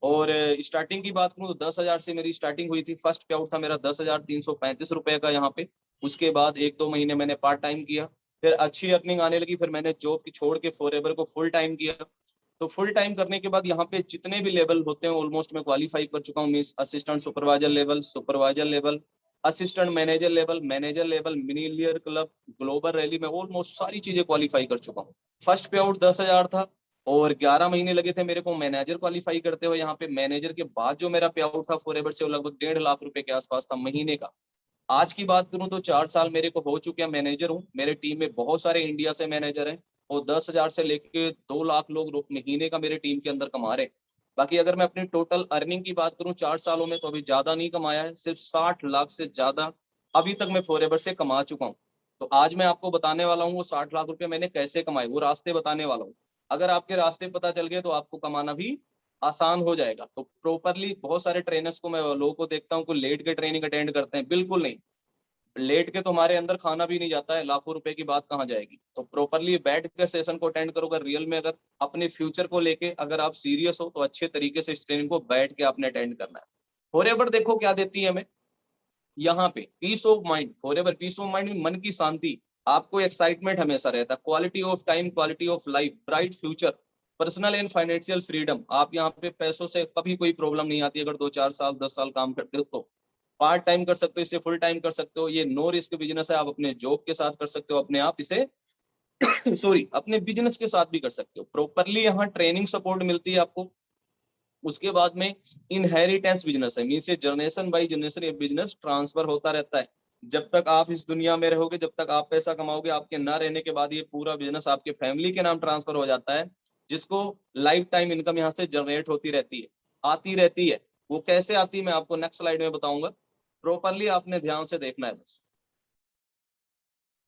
B: और स्टार्टिंग की बात करूँ तो 10,000 से मेरी स्टार्टिंग हुई थी। फर्स्ट पे आउट था मेरा 10,335 रुपए का यहाँ पे। उसके बाद 1-2 महीने मैंने पार्ट टाइम किया, फिर अच्छी अर्निंग आने लगी, फिर मैंने जॉब की छोड़ के फॉरएवर को फुल टाइम किया। तो फुल टाइम करने के बाद यहाँ पे जितने भी लेवल होते हैं ऑलमोस्ट मैं क्वालिफाई कर चुका हूँ। Means assistant supervisor level, supervisor level, assistant manager level, manager level, millionaire club, global rally में ऑलमोस्ट सारी चीजें क्वालिफाई कर चुका हूँ। फर्स्ट पे आउट 10,000 था और 11 महीने लगे थे मेरे को मैनेजर क्वालिफाई करते हुए। यहाँ पे मैनेजर के बाद जो मेरा पे आउट था फॉरएवर से, वो लगभग 1.5 लाख रुपए के आसपास था महीने का। आज की बात करूं तो 4 साल मेरे को हो चुके हैं, मैनेजर हूँ। मेरे टीम में बहुत सारे इंडिया से मैनेजर हैं और 10,000 से लेके 2 लाख लोग महीने का मेरे टीम के अंदर कमा रहे हैं। बाकी अगर मैं अपनी टोटल अर्निंग की बात करूं 4 सालों में, तो अभी ज्यादा नहीं कमाया है, सिर्फ 60 लाख से ज्यादा अभी तक मैं फॉरएवर से कमा चुका हूं। तो आज मैं आपको बताने वाला हूँ वो 60 लाख रुपए मैंने कैसे कमाए, वो रास्ते बताने वाला हूँ। अगर आपके रास्ते पता चल गए तो आपको कमाना भी आसान हो जाएगा। तो प्रॉपरली बहुत सारे ट्रेनर्स को मैं लोगों को देखता हूँ, कोई लेट के ट्रेनिंग अटेंड करते हैं, बिल्कुल नहीं। लेट के तुम्हारे अंदर खाना भी नहीं जाता है, लाखों रुपए की बात कहाँ जाएगी। तो प्रॉपरली बैठ कर सेशन को अटेंड करो। अगर रियल में अगर अपने फ्यूचर को लेके अगर आप सीरियस हो तो अच्छे तरीके से इस ट्रेनिंग को बैठ के आपने अटेंड करना है। फॉरएवर देखो क्या देती है हमें यहाँ पे, peace of mind. Forever peace of mind में मन की शांति, आपको एक्साइटमेंट हमेशा रहता है, quality of time, quality of life, bright future, personal and financial freedom. आप यहाँ पे पैसों से कभी कोई प्रॉब्लम नहीं आती। अगर 2-4 साल 10 साल काम करते हो तो पार्ट टाइम कर सकते हो, इसे फुल टाइम कर सकते हो। ये नो रिस्क बिजनेस है, आप अपने जॉब के साथ कर सकते हो, अपने आप इसे सॉरी अपने बिजनेस के साथ भी कर सकते हो। प्रॉपरली यहाँ ट्रेनिंग सपोर्ट मिलती है आपको। उसके बाद में इनहेरिटेंस बिजनेस है, मीन से जनरेशन बाई जनरेशन ये बिजनेस ट्रांसफर होता रहता है। जब तक आप इस दुनिया में रहोगे, जब तक आप पैसा कमाओगे, आपके ना रहने के बाद ये पूरा बिजनेस आपके फैमिली के नाम ट्रांसफर हो जाता है, जिसको लाइफ टाइम इनकम यहाँ से जनरेट होती रहती है, आती रहती है। वो कैसे आती है मैं आपको नेक्स्ट स्लाइड में बताऊंगा। प्रॉपरली आपने ध्यान से देखना है बस।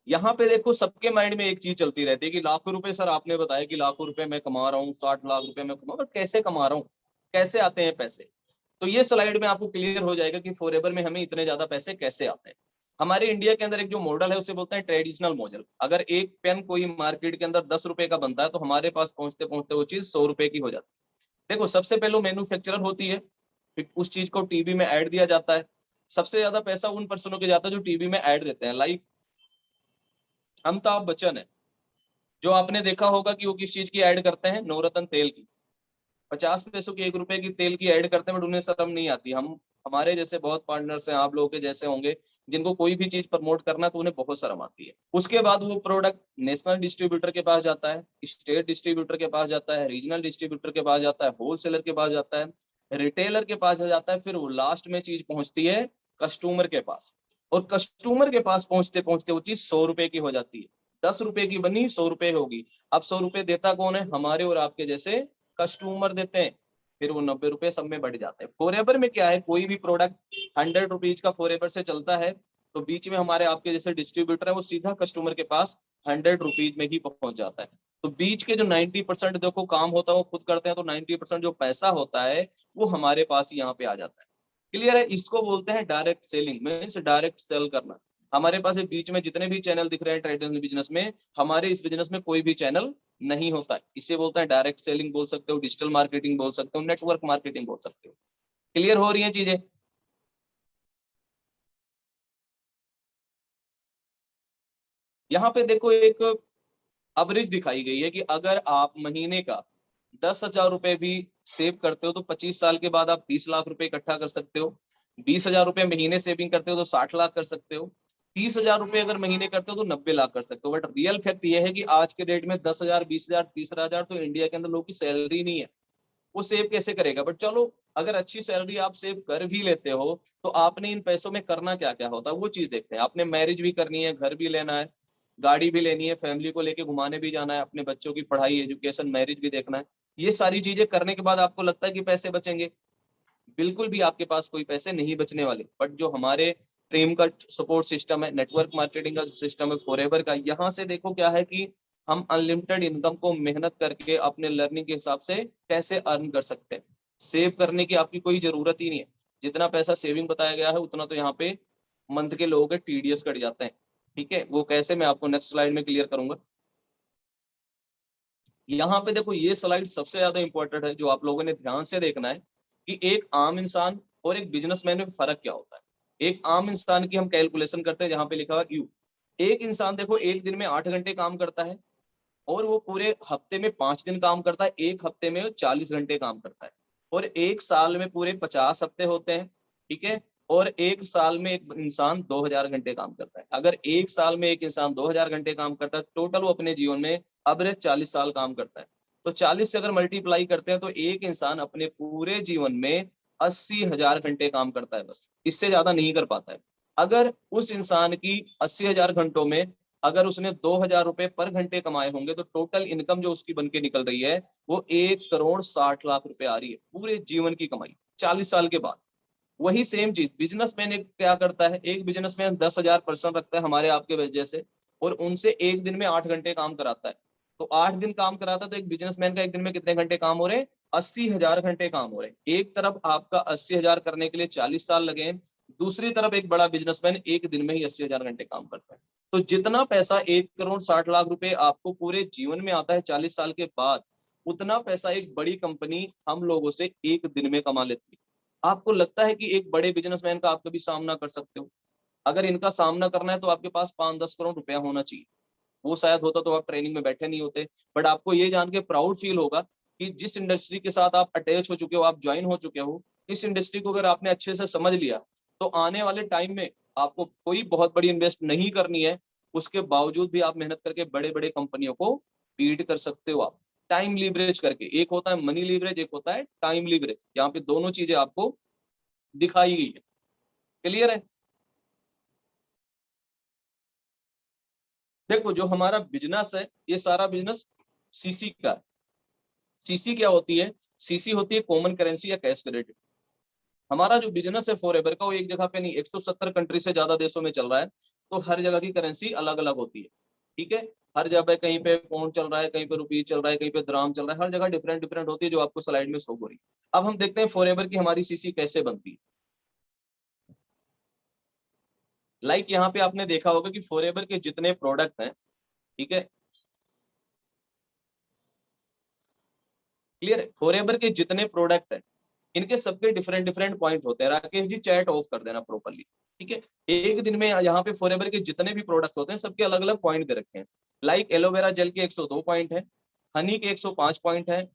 B: यहाँ पे देखो सबके माइंड में एक चीज चलती रहती है कि लाखों रुपए, सर आपने बताया कि लाखों रुपए मैं कमा रहा हूँ, 60 लाख रुपए मैं कमा, पर कैसे कमा रहा हूँ, कैसे आते हैं पैसे। तो ये स्लाइड में आपको क्लियर हो जाएगा कि फॉरएवर में हमें इतने ज्यादा पैसे कैसे आते हैं। हमारे इंडिया के अंदर एक जो मॉडल है उसे बोलते हैं ट्रेडिशनल मॉडल। अगर एक पेन कोई मार्केट के अंदर 10 रुपए का बनता है तो हमारे पास पहुंचते पहुंचते वो चीज 100 रुपए की हो जाती है। देखो सबसे पहले मैन्युफैक्चरर होती है, फिर उस चीज को टीवी में ऐड दिया जाता है। सबसे ज्यादा पैसा उन पर्सनों के जाता है जो टीवी में ऐड देते हैं, लाइक अमिताभ बच्चन है, जो आपने देखा होगा कि वो किस चीज की ऐड करते हैं, नवरत्न तेल की। 50 पैसों की 1 रुपए की तेल की ऐड करते हैं, बट उन्हें शर्म नहीं आती। हम हमारे जैसे बहुत पार्टनर्स हैं, आप लोगों के जैसे होंगे, जिनको कोई भी चीज प्रमोट करना तो उन्हें बहुत शर्म आती है। उसके बाद वो प्रोडक्ट नेशनल डिस्ट्रीब्यूटर के पास जाता है, स्टेट डिस्ट्रीब्यूटर के पास जाता है, रीजनल डिस्ट्रीब्यूटर के पास जाता है, होलसेलर के पास जाता है, रिटेलर के पास जाता है, फिर वो लास्ट में चीज पहुंचती है कस्टमर के पास। और कस्टमर के पास पहुंचते पहुंचते वो चीज 100 रुपए की हो जाती है। 10 रुपए की बनी 100 रुपए होगी। अब 100 रुपए देता कौन है, हमारे और आपके जैसे कस्टमर देते हैं। फिर वो 90 रुपए सब में बढ़ जाते हैं। फॉरएवर में क्या है, कोई भी प्रोडक्ट 100 रुपीज का फॉरएवर से चलता है तो बीच में हमारे आपके जैसे डिस्ट्रीब्यूटर है वो सीधा कस्टमर के पास 100 रुपीज में ही पहुंच जाता है। तो बीच के जो 90% देखो काम होता है वो खुद करते हैं, तो 90% जो पैसा होता है वो हमारे पास यहाँ पे आ जाता है। क्लियर है, इसको बोलते हैं direct selling, means direct sale करना। हमारे पास बीच में जितने भी चैनल दिख रहे हैं ट्रेडिशनल बिजनेस में, हमारे इस बिजनेस में कोई भी चैनल नहीं होता है। इसे बोलते हैं डायरेक्ट सेलिंग बोल सकते हो, डिजिटल मार्केटिंग बोल सकते हो, नेटवर्क मार्केटिंग बोल सकते हो। क्लियर हो रही है चीजें। यहाँ पे देखो एक एवरेज दिखाई गई है कि अगर आप महीने का 10,000 रुपए भी सेव करते हो तो 25 साल के बाद आप 30 लाख रुपए इकट्ठा कर सकते हो। 20,000 रुपए महीने सेविंग करते हो तो 60 लाख कर सकते हो। 30,000 रुपए अगर महीने करते हो तो 90 लाख कर सकते हो। बट रियल फैक्ट ये है कि आज के डेट में 10,000, 20,000, 30,000 तो इंडिया के अंदर लोगों की सैलरी नहीं है। वो सेव कैसे करेगा। बट चलो अगर अच्छी सैलरी आप सेव कर भी लेते हो तो आपने इन पैसों में करना क्या क्या होता है वो चीज देखते हैं। आपने मैरिज भी करनी है, घर भी लेना है, गाड़ी भी लेनी है, फैमिली को लेके घुमाने भी जाना है, अपने बच्चों की पढ़ाई, एजुकेशन, मैरिज भी देखना है। ये सारी चीजें करने के बाद आपको लगता है कि पैसे बचेंगे, बिल्कुल भी आपके पास कोई पैसे नहीं बचने वाले। बट जो हमारे टीम का सपोर्ट सिस्टम है, नेटवर्क मार्केटिंग का जो सिस्टम है फॉरएवर का, यहाँ से देखो क्या है कि हम अनलिमिटेड इनकम को मेहनत करके अपने लर्निंग के हिसाब से कैसे अर्न कर सकते हैं। सेव करने की आपकी कोई जरूरत ही नहीं है। जितना पैसा सेविंग बताया गया है उतना तो यहाँ पे मंथ के लोगों के टीडीएस कट जाते हैं। ठीक है, वो कैसे मैं आपको नेक्स्ट स्लाइड में क्लियर करूंगा। यहाँ पे देखो ये स्लाइड सबसे ज्यादा इंपॉर्टेंट है, जो आप लोगों ने ध्यान से देखना है कि एक आम इंसान और एक बिजनेसमैन में फर्क क्या होता है। एक आम इंसान की हम कैलकुलेशन करते हैं, जहां पे लिखा हुआ यू। एक इंसान देखो एक दिन में 8 घंटे काम करता है और वो पूरे हफ्ते में 5 दिन काम करता है, एक हफ्ते में 40 घंटे काम करता है। और एक साल में पूरे 50 हफ्ते होते हैं। ठीक है, और एक साल में एक इंसान 2,000 घंटे काम करता है। अगर एक साल में एक इंसान 2,000 घंटे काम करता है, टोटल वो अपने जीवन में एवरेज 40 साल काम करता है। तो 40 से अगर मल्टीप्लाई करते हैं तो एक इंसान अपने पूरे जीवन में 80,000 घंटे काम करता है, बस इससे ज्यादा नहीं कर पाता है। अगर उस इंसान की 80,000 घंटों में अगर उसने 2,000 रुपए पर घंटे कमाए होंगे तो टोटल इनकम जो उसकी बन के निकल रही है वो 1,60,00,000 रुपए आ रही है, पूरे जीवन की कमाई 40 साल के बाद। वही सेम चीज बिजनेसमैन एक क्या करता है, एक बिजनेसमैन 10,000 पर्सन रखता है हमारे आपके वजह से, और उनसे एक दिन में 8 घंटे काम कराता है। तो 8 दिन काम कराता है तो एक बिजनेसमैन का एक दिन में कितने घंटे काम हो रहे हैं, 80,000 घंटे काम हो रहे हैं। एक तरफ आपका 80,000 करने के लिए 40 साल लगे, दूसरी तरफ एक बड़ा बिजनेसमैन एक दिन में ही 80,000 घंटे काम करता है। तो जितना पैसा 1,60,00,000 रुपए आपको पूरे जीवन में आता है 40 साल के बाद, उतना पैसा एक बड़ी कंपनी हम लोगों से एक दिन में कमा लेती है। आपको लगता है कि एक बड़े बिजनेसमैन का आप कभी सामना कर सकते हो? अगर इनका सामना करना है तो आपके पास 5-10 करोड़ रुपया होना चाहिए। वो शायद होता तो आप ट्रेनिंग में बैठे नहीं होते। बट आपको ये जान के प्राउड फील होगा कि जिस इंडस्ट्री के साथ आप अटैच हो चुके हो, आप ज्वाइन हो चुके हो, इस इंडस्ट्री को अगर आपने अच्छे से समझ लिया, तो आने वाले टाइम में आपको कोई बहुत बड़ी इन्वेस्ट नहीं करनी है, उसके बावजूद भी आप मेहनत करके बड़े बड़े कंपनियों को बीट कर सकते हो। आप टाइम लीवरेज करके, एक होता है मनी लीवरेज, एक होता है टाइम लीवरेज, यहाँ पे दोनों चीजें आपको दिखाई गई है। क्लियर है? देखो, जो हमारा बिजनेस है, ये सारा बिजनेस सीसी का है। सीसी क्या होती है? सीसी होती है कॉमन करेंसी या कैश क्रेडिट। हमारा जो बिजनेस है फॉरएवर का, वो एक जगह पे नहीं, 170 कंट्री से ज्यादा देशों में चल रहा है। तो हर जगह की करेंसी अलग अलग होती है। ठीक है? हर जगह कहीं पे पाउंड चल रहा है, कहीं पे रुपीज चल रहा है, कहीं पे द्राम चल रहा है, हर जगह डिफरेंट डिफरेंट होती है, जो आपको स्लाइड में शो हो रही है। अब हम देखते हैं फॉरएवर की हमारी सीसी कैसे बनती है। लाइक यहाँ पे आपने देखा होगा कि फॉरएवर के जितने प्रोडक्ट हैं, ठीक है, क्लियर है, फॉरएवर के जितने प्रोडक्ट हैं, इनके सबके डिफरेंट डिफरेंट पॉइंट होते हैं। राकेश जी चैट ऑफ कर देना प्रॉपर्ली। ठीक है? एक दिन में यहाँ पे फॉरएवर के जितने भी प्रोडक्ट होते हैं, सबके अलग अलग पॉइंट दे रखे हैं। लाइक एलोवेरा जेल के 102 पॉइंट है, हनी के 105 पॉइंट है,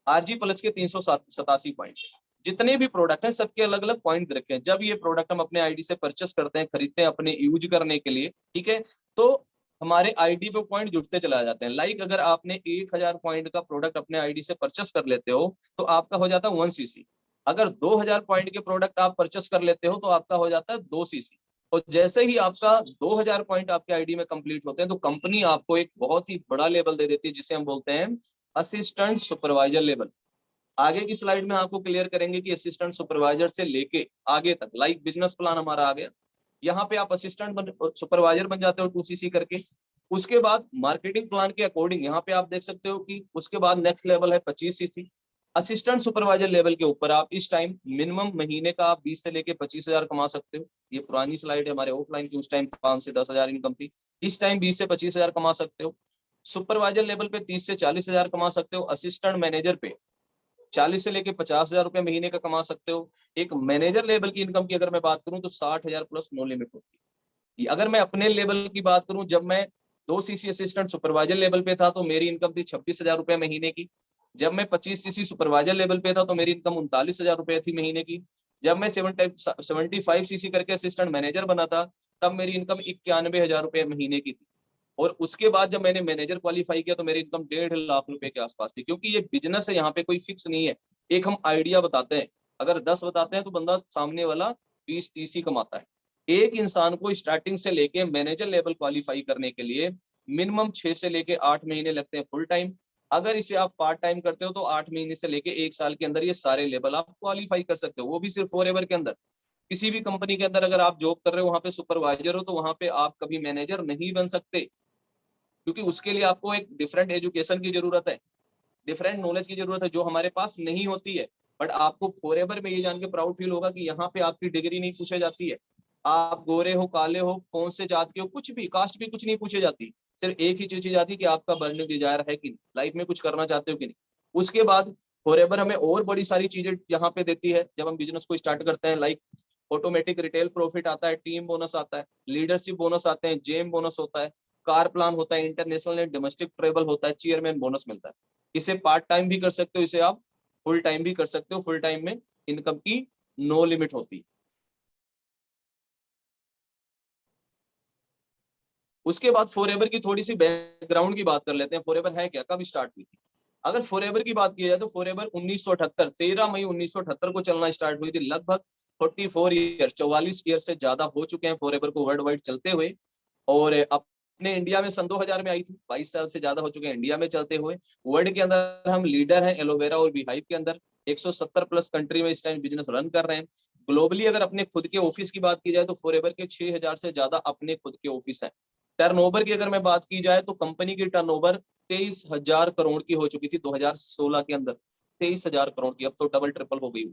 B: आरजी प्लस के 387 पॉइंट। जितने भी प्रोडक्ट हैं, सबके अलग अलग पॉइंट दे रखे हैं। जब ये प्रोडक्ट हम अपने आईडी से परचेस करते हैं, खरीदते हैं अपने यूज करने के लिए, ठीक है, तो हमारे आईडी पे पॉइंट जुड़ते चला जाते हैं। लाइक अगर आपने 1,000 पॉइंट का प्रोडक्ट अपने आईडी से परचेस कर लेते हो, तो आपका हो जाता है 1 सीसी। अगर 2,000 पॉइंट के प्रोडक्ट आप परचेस कर लेते हो, तो आपका हो जाता है 2 सीसी। और जैसे ही आपका 2,000 पॉइंट आपके आईडी में कंप्लीट होते हैं, तो कंपनी आपको एक बहुत ही बड़ा लेवल दे देती है, जिसे हम बोलते हैं असिस्टेंट सुपरवाइजर लेवल। आगे की स्लाइड में आपको क्लियर करेंगे कि असिस्टेंट सुपरवाइजर से लेके आगे तक, लाइक बिजनेस प्लान हमारा आ गया, यहाँ पे आप असिस्टेंट सुपरवाइजर बन जाते हो 2 सीसी करके। उसके बाद मार्केटिंग प्लान के अकॉर्डिंग यहाँ पे आप देख सकते हो कि उसके बाद नेक्स्ट लेवल है 25 सीसी। असिस्टेंट सुपरवाइजर लेवल के ऊपर आप इस टाइम मिनिमम महीने का आप 20 से लेके 25,000 कमा सकते हो। ये पुरानी स्लाइड है हमारे ऑफलाइन की, उस टाइम 5 से 10,000 इनकम थी। इस टाइम 20 से 25,000 कमा सकते हो। सुपरवाइजर लेवल पे 30 से 40,000 कमा सकते हो। असिस्टेंट मैनेजर पे 40 से लेके 50,000 रुपए महीने का कमा सकते हो। एक मैनेजर लेवल की इनकम की अगर मैं बात करूं, तो 60,000 प्लस नो लिमिट होती है। अगर मैं अपने लेवल की बात करूं, जब मैं 2 सीसी असिस्टेंट सुपरवाइजर लेवल पे था, तो मेरी इनकम थी 26,000 रुपए महीने की। जब मैं 25 सीसी सुपरवाइजर लेवल पे था, तो मेरी इनकम 39,000 रुपए थी महीने की। जब मैं 75 सीसी करके असिस्टेंट मैनेजर बना था, तब मेरी इनकम 91,000 रुपए महीने की थी। और उसके बाद जब मैंने मैनेजर क्वालिफाई किया, तो मेरी इनकम 1.5 लाख रुपए के आसपास थी। क्योंकि ये बिजनेस है, यहाँ पे कोई फिक्स नहीं है। एक हम आइडिया बताते हैं, अगर 10 बताते हैं, तो बंदा सामने वाला 20-30 ही कमाता है। एक इंसान को स्टार्टिंग से लेके मैनेजर लेवल क्वालिफाई करने के लिए मिनिमम 6 से लेके 8 महीने लगते हैं फुल टाइम। अगर इसे आप पार्ट टाइम करते हो, तो 8 महीने से लेके 1 साल के अंदर ये सारे लेवल आप क्वालिफाई कर सकते हो, वो भी सिर्फ फॉरएवर के अंदर। किसी भी कंपनी के अंदर अगर आप जॉब कर रहे हो, वहां पे सुपरवाइजर हो, तो वहां पे आप कभी मैनेजर नहीं बन सकते, क्योंकि उसके लिए आपको एक डिफरेंट एजुकेशन की जरूरत है, डिफरेंट नॉलेज की जरूरत है, जो हमारे पास नहीं होती है। बट आपको फॉरएवर में ये जान के प्राउड फील होगा कि यहाँ पे आपकी डिग्री नहीं पूछी जाती है, आप गोरे हो, काले हो, कौन से जात के हो, कुछ भी, कास्ट भी कुछ नहीं पूछी जाती। सिर्फ एक ही चीज जाती है कि आपका बर्निंग डिजायर है कि नहीं, लाइफ में कुछ करना चाहते हो कि नहीं। उसके बाद फॉरएवर हमें और बड़ी सारी चीजें यहाँ पे देती है जब हम बिजनेस को स्टार्ट करते हैं। लाइक ऑटोमेटिक रिटेल प्रॉफिट आता है, टीम बोनस आता है, लीडरशिप बोनस आते हैं, जेम बोनस होता है, कार प्लान होता है, इंटरनेशनल एंड डोमेस्टिक ट्रेवल होता है, चेयरमैन बोनस मिलता है। इसे पार्ट टाइम भी कर सकते हो, इसे आप फुल टाइम भी कर सकते हो। फुल टाइम में इनकम की नो लिमिट होती है। उसके बाद फॉरएवर की थोड़ी सी बैकग्राउंड की बात कर लेते हैं। फॉरएवर है क्या, कब स्टार्ट हुई थी? अगर फॉरएवर की बात की जाए, तो फॉरएवर 1978, 13 मई 1978 को चलना स्टार्ट हुई थी। लगभग 44 ईयर, 44 ईयर से ज्यादा हो चुके हैं फॉरएवर को वर्ल्ड वाइड चलते हुए। और अपने इंडिया में सन 2000 में आई थी, 22 साल से ज्यादा हो चुके हैं इंडिया में चलते हुए। वर्ल्ड के अंदर हम लीडर हैं एलोवेरा और बीहाइव के अंदर। 170 प्लस कंट्री में इस टाइम बिजनेस रन कर रहे हैं। ग्लोबली अगर अपने खुद के ऑफिस की बात की जाए, तो फॉरएवर के 6,000 से ज्यादा अपने खुद के ऑफिस हैं। टर्नओवर की अगर मैं बात की जाए, तो कंपनी की टर्नओवर 23,000 करोड़ की हो चुकी थी 2016 के अंदर। 23,000 करोड़ की, अब तो डबल ट्रिपल हो गई।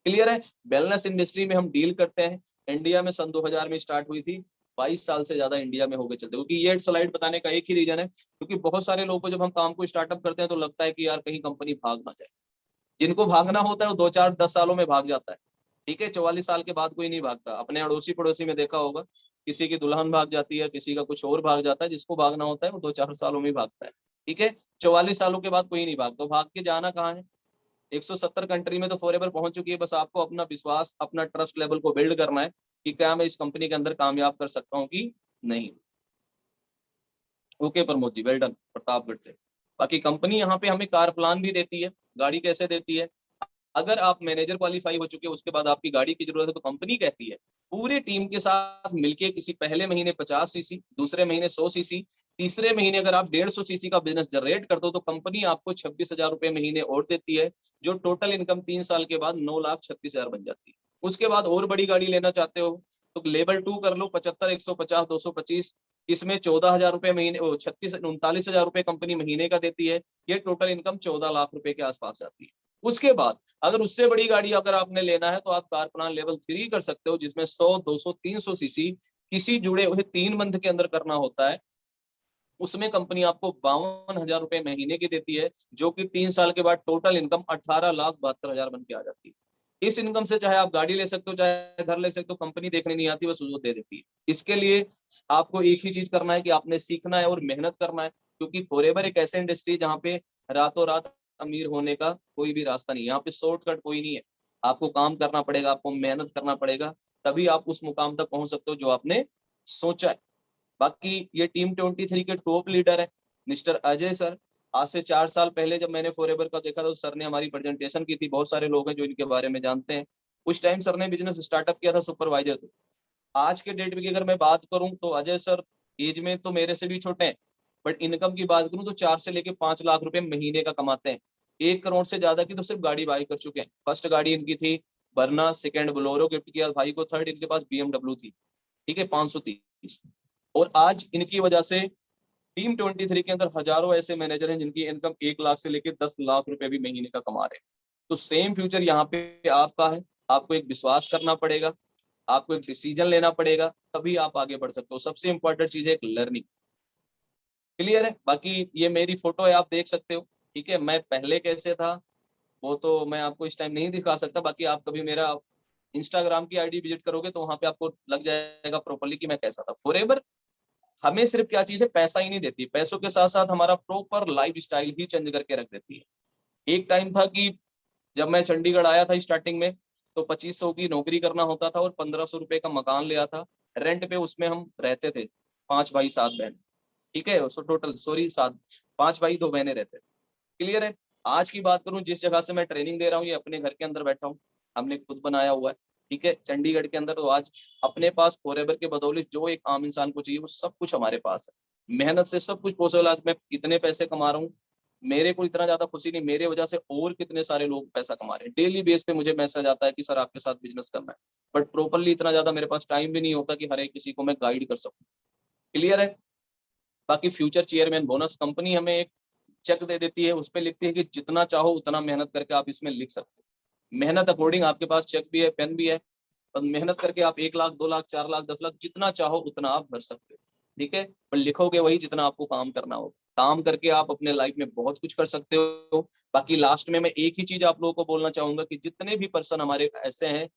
B: क्लियर है। वेलनेस इंडस्ट्री में हम डील करते हैं। इंडिया में सन 2000 में स्टार्ट हुई थी, 22 साल से ज्यादा इंडिया में हो गए चलते, क्योंकि ये स्लाइड बताने का एक ही रीजन है, क्योंकि बहुत सारे लोगों को जब हम काम को स्टार्टअप करते हैं तो लगता है कि यार कहीं कंपनी भाग ना जाए। जिनको भागना होता है वो 2 4 10 सालों में भाग जाता है। ठीक है, 44 साल के बाद कोई नहीं भागता। अपने अड़ोसी पड़ोसी में देखा होगा, किसी की दुल्हन भाग जाती है, किसी का कुछ और भाग जाता है। जिसको भागना होता है वो 2 4 सालों में ही भागता है। ठीक है, 44 सालों के बाद कोई नहीं भागता। तो भाग के जाना कहाँ है? 170 कंट्री में तो फॉरएवर पहुंच चुकी है। बस आपको अपना विश्वास, अपना ट्रस्ट लेवल को बिल्ड करना है कि क्या मैं इस कंपनी के अंदर कामयाब कर सकता हूँ कि नहीं। Okay Pramod ji, well done Pratapgarh से। बाकी कंपनी यहाँ पे हमें कार प्लान भी देती है। गाड़ी कैसे देती है? अगर आप मैनेजर क्वालीफाई हो चुके हो, उसके बाद आपकी गाड़ी की जरूरत है, तो कंपनी कहती है पूरी टीम के साथ मिलके किसी पहले महीने 50 सीसी, दूसरे महीने 100 सीसी, तीसरे महीने अगर आप 150 सीसी का बिजनेस जनरेट कर दो तो कंपनी आपको 26,000 रुपए महीने और देती है, जो टोटल इनकम 3 साल के बाद 9,36,000 बन जाती है। उसके बाद और बड़ी गाड़ी लेना चाहते हो तो लेवल 2 कर लो, 75, 150, 225। इसमें 14,000 रुपए महीने, 39,000 रुपए कंपनी महीने का देती है। ये टोटल इनकम 14 लाख रुपए के आसपास जाती है। उसके बाद अगर उससे बड़ी गाड़ी अगर आपने लेना है तो आप कार प्लान लेवल 3 कर सकते हो, जिसमें 100, 200, 300 सीसी किसी जुड़े हुए 3 मंथ के अंदर करना होता है। उसमें कंपनी आपको 52,000 रुपए महीने की देती है, जो कि 3 साल के बाद टोटल इनकम 18,72,000 बन के आ जाती है। इस इनकम से चाहे आप गाड़ी ले सकते हो, चाहे घर ले सकते हो, कंपनी देखने नहीं आती, बस वो दे देती है। इसके लिए आपको एक ही चीज करना है कि आपने सीखना है और मेहनत करना है, क्योंकि फॉरएवर एक ऐसे इंडस्ट्री जहाँ पे रातों रात अमीर होने का कोई भी रास्ता नहीं है। यहाँ पे शॉर्टकट कोई नहीं है। आपको काम करना पड़ेगा, आपको मेहनत करना पड़ेगा, तभी आप उस मुकाम तक पहुंच सकते हो जो आपने सोचा है। बाकी ये टीम 23 के टॉप लीडर है मिस्टर अजय सर। आज से 4 साल पहले जब मैंने फॉरएवर का देखा था तो सर ने हमारी प्रेजेंटेशन की थी। बहुत सारे लोग हैं जो इनके बारे में जानते हैं। उस टाइम सर ने बिजनेस स्टार्टअप किया था सुपरवाइजर तो। आज के डेट में की अगर मैं बात करूं तो अजय सर एज में तो मेरे से भी छोटे हैं, बट इनकम की बात करूं तो 4 से लेके 5 लाख रुपए महीने का कमाते हैं। 1 करोड़ से ज्यादा की तो सिर्फ गाड़ी बाई कर चुके हैं। फर्स्ट गाड़ी इनकी थी वरना, सेकंड बोलेरो गिफ्ट किया भाई को, थर्ड इनके पास BMW थी। ठीक है, 530। और आज इनकी वजह से टीम 23 के अंदर हजारों ऐसे मैनेजर हैं जिनकी इनकम 1 लाख से लेकर 10 लाख रुपए भी महीने का कमा रहे हैं। तो सेम फ्यूचर यहाँ पे आपका है। आपको एक विश्वास करना पड़ेगा, आपको एक डिसीजन लेना पड़ेगा, तभी आप आगे बढ़ सकते हो। सबसे इंपॉर्टेंट चीज है एक लर्निंग। क्लियर है। बाकी ये मेरी फोटो है, आप देख सकते हो। ठीक है, मैं पहले कैसे था वो तो मैं आपको इस टाइम नहीं दिखा सकता। बाकी आप कभी मेरा इंस्टाग्राम की आईडी विजिट करोगे तो वहां पे आपको लग जाएगा प्रॉपर्ली कि मैं कैसा था। फॉरएवर हमें सिर्फ क्या चीज है, पैसा ही नहीं देती, पैसों के साथ साथ हमारा प्रॉपर लाइफ स्टाइल भी चेंज करके रख देती है। एक टाइम था कि जब मैं चंडीगढ़ आया था स्टार्टिंग में, तो 2500 की नौकरी करना होता था और 1500 रुपए का मकान लिया था रेंट पे। उसमें हम रहते थे 5 भाई 7 बहन। ठीक है, सो टोटल सॉरी 7, 5 भाई 2 बहनें रहते थे। क्लियर है। आज की बात करूं, जिस जगह से मैं ट्रेनिंग दे रहा हूँ ये अपने घर के अंदर बैठा हूँ, हमने खुद बनाया हुआ है। ठीक है, चंडीगढ़ के अंदर। तो आज अपने पास फॉरएवर के बदौलत जो एक आम इंसान को चाहिए वो सब कुछ हमारे पास है। मेहनत से सब कुछ पॉसिबल। आज मैं इतने पैसे कमा रहा हूँ, मेरे को इतना ज्यादा खुशी नहीं, मेरे वजह से और कितने सारे लोग पैसा कमा रहे हैं। डेली बेस पे मुझे मैसेज आता है कि सर आपके साथ बिजनेस करना है, बट प्रॉपरली इतना ज्यादा मेरे पास टाइम भी नहीं होता कि हर एक किसी को मैं गाइड कर सकूं। क्लियर है। बाकी फ्यूचर चेयरमैन बोनस कंपनी हमें एक चेक दे देती है, उस पर लिखती है कि जितना चाहो उतना मेहनत करके आप इसमें लिख सकते हो। मेहनत अकॉर्डिंग आपके पास चेक भी है, पेन भी है, और मेहनत करके आप 1 लाख, 2 लाख, 4 लाख, 10 लाख जितना चाहो उतना आप भर सकते हो। ठीक है, पर लिखोगे वही जितना आपको काम करना हो। काम करके आप अपने लाइफ में बहुत कुछ कर सकते हो। बाकी लास्ट में मैं एक ही चीज आप लोगों को बोलना चाहूंगा कि जितने भी पर्सन हमारे ऐसे हैं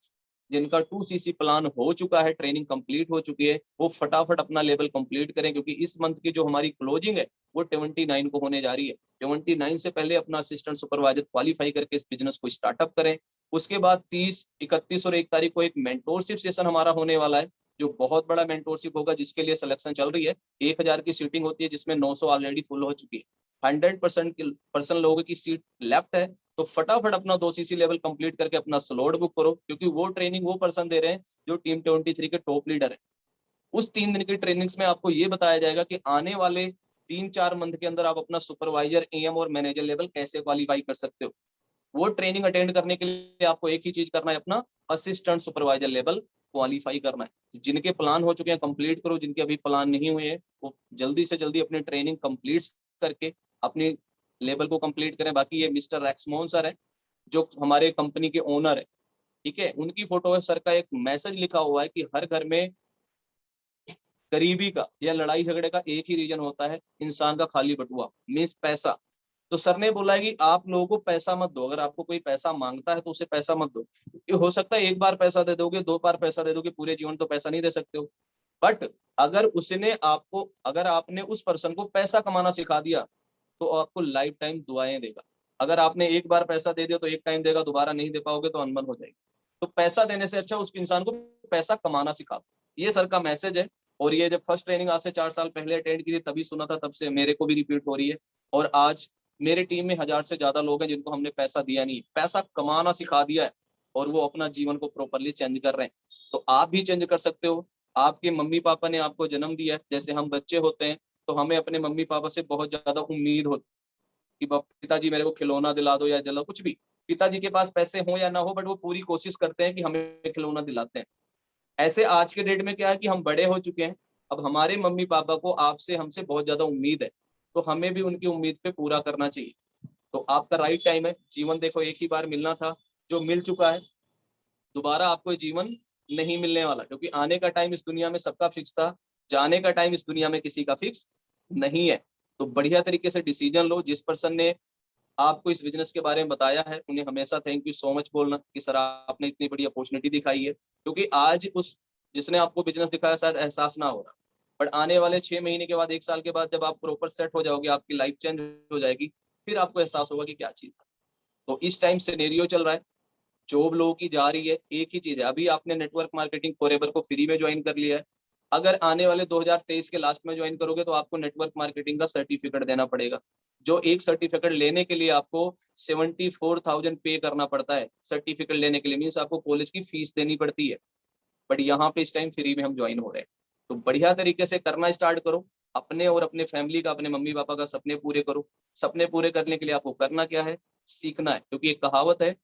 B: जिनका 2 सीसी प्लान हो चुका है, ट्रेनिंग कंप्लीट हो चुकी है, वो फटाफट अपना लेवल कंप्लीट करें, क्योंकि इस मंथ की जो हमारी क्लोजिंग है वो 29 को होने जा रही है। 29 से पहले अपना असिस्टेंट सुपरवाइजर क्वालिफाई करके इस बिजनेस को स्टार्टअप करें। उसके बाद 30, 31 और 1 तारीख को एक मेंटोरशिप सेशन हमारा होने वाला है, जो बहुत बड़ा मेंटोरशिप होगा, जिसके लिए सिलेक्शन चल रही है। 1,000 की सीटिंग होती है, जिसमें 900 ऑलरेडी फुल हो चुकी है। 100% लोगों की सीट लेफ्ट है। तो फटाफट अपना 2 सीसी लेवल कंप्लीट करके अपना स्लॉट बुक करो, क्योंकि वो ट्रेनिंग वो पर्सन दे रहे हैं जो टीम 23 के टॉप लीडर है। उस 3 दिन की ट्रेनिंग्स में आपको ये बताया जाएगा कि आने वाले 3 4 मंथ के अंदर आप अपना सुपरवाइजर, एएम और मैनेजर लेवल कैसे क्वालिफाई कर सकते हो। वो ट्रेनिंग अटेंड करने के लिए आपको एक ही चीज करना है, अपना असिस्टेंट सुपरवाइजर लेवल क्वालिफाई करना है। तो जिनके प्लान हो चुके हैं कंप्लीट करो, जिनके अभी प्लान नहीं हुए हैं वो जल्दी से जल्दी अपनी ट्रेनिंग कंप्लीट करके अपनी लेवल को कंप्लीट करें। बाकी ये मिस्टर रैक्समोन सर है जो हमारे कंपनी के ओनर है। ठीक है, उनकी फोटो है, सर का एक मैसेज लिखा हुआ है कि हर घर में गरीबी का या लड़ाई झगड़े का एक ही रीजन होता है, इंसान का खाली बटुआ, मीन्स पैसा। तो सर ने बोला है कि आप लोगों को पैसा मत दो, अगर आपको कोई पैसा मांगता है तो उसे पैसा मत दो। ये हो सकता है एक बार पैसा दे दोगे, दो बार पैसा दे दोगे, पूरे जीवन तो पैसा नहीं दे सकते हो। बट अगर उसने आपको, अगर आपने उस पर्सन को पैसा कमाना सिखा दिया तो आपको लाइफ टाइम दुआएं देगा। अगर आपने एक बार पैसा दे दिया तो एक टाइम देगा, दोबारा नहीं दे पाओगे तो अनबन हो जाएगी। तो पैसा देने से अच्छा उस इंसान को पैसा कमाना सिखाओ। ये सर का मैसेज है। और ये जब फर्स्ट ट्रेनिंग आज से 4 साल पहले अटेंड की थी तभी सुना था, तब से मेरे को भी रिपीट हो रही है। और आज मेरे टीम में 1000 से ज्यादा लोग हैं जिनको हमने पैसा दिया नहीं, पैसा कमाना सिखा दिया है, और वो अपना जीवन को प्रॉपरली चेंज कर रहे हैं। तो आप भी चेंज कर सकते हो। आपके मम्मी पापा ने आपको जन्म दिया है, जैसे हम बच्चे होते हैं तो हमें अपने मम्मी पापा से बहुत ज्यादा उम्मीद होती कि पिताजी मेरे को खिलौना दिला दो या दिला कुछ भी। पिताजी के पास पैसे हो या ना हो, बट वो पूरी कोशिश करते हैं कि हमें खिलौना दिलाते हैं। ऐसे आज के डेट में क्या है कि हम बड़े हो चुके हैं, अब हमारे मम्मी पापा को आपसे हमसे बहुत ज्यादा उम्मीद है, तो हमें भी उनकी उम्मीद पे पूरा करना चाहिए। तो आपका राइट टाइम है। जीवन देखो एक ही बार मिलना था, जो मिल चुका है, दोबारा आपको ये जीवन नहीं मिलने वाला, क्योंकि आने का टाइम इस दुनिया में सबका फिक्स था, जाने का टाइम इस दुनिया में किसी का फिक्स नहीं है। तो बढ़िया तरीके से डिसीजन लो। जिस पर्सन ने आपको इस बिजनेस के बारे में बताया है उन्हें हमेशा थैंक यू सो मच बोलना कि सर आपने इतनी बड़ी अपॉर्चुनिटी दिखाई है, क्योंकि आज उस जिसने आपको बिजनेस दिखाया शायद एहसास ना हो रहा, बट आने वाले 6 महीने के बाद, 1 साल के बाद, जब आप प्रॉपर सेट हो जाओगे, आपकी लाइफ चेंज हो जाएगी, फिर आपको एहसास होगा कि क्या चीज है। तो इस टाइम सिनेरियो चल रहा है, जॉब लोगों की जा रही है, एक ही चीज है, अभी आपने नेटवर्क मार्केटिंग फॉरएवर को फ्री में ज्वाइन कर लिया है। अगर आने वाले 2023 के लास्ट में ज्वाइन करोगे तो आपको नेटवर्क मार्केटिंग का सर्टिफिकेट देना पड़ेगा, जो एक सर्टिफिकेट लेने के लिए आपको 74,000 पे करना पड़ता है। सर्टिफिकेट लेने के लिए मीन्स आपको कॉलेज की फीस देनी पड़ती है, बट यहाँ पे इस टाइम फ्री में हम ज्वाइन हो रहे हैं। तो बढ़िया तरीके से करना स्टार्ट करो, अपने और अपने फैमिली का, अपने मम्मी पापा का सपने पूरे करो। सपने पूरे करने के लिए आपको करना क्या है, सीखना है, क्योंकि एक कहावत है,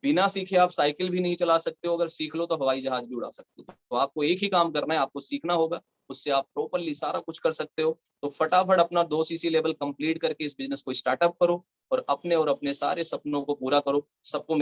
B: बिना सीखे आप साइकिल भी नहीं चला सकते हो, अगर सीख लो तो हवाई जहाज भी उड़ा सकते हो। तो आपको एक ही काम करना है, आपको सीखना होगा, उससे आप प्रॉपरली सारा कुछ कर सकते हो। तो फटाफट अपना 2 CC लेवल कंप्लीट करके इस बिजनेस को स्टार्टअप करो और अपने सारे सपनों को पूरा करो। सबको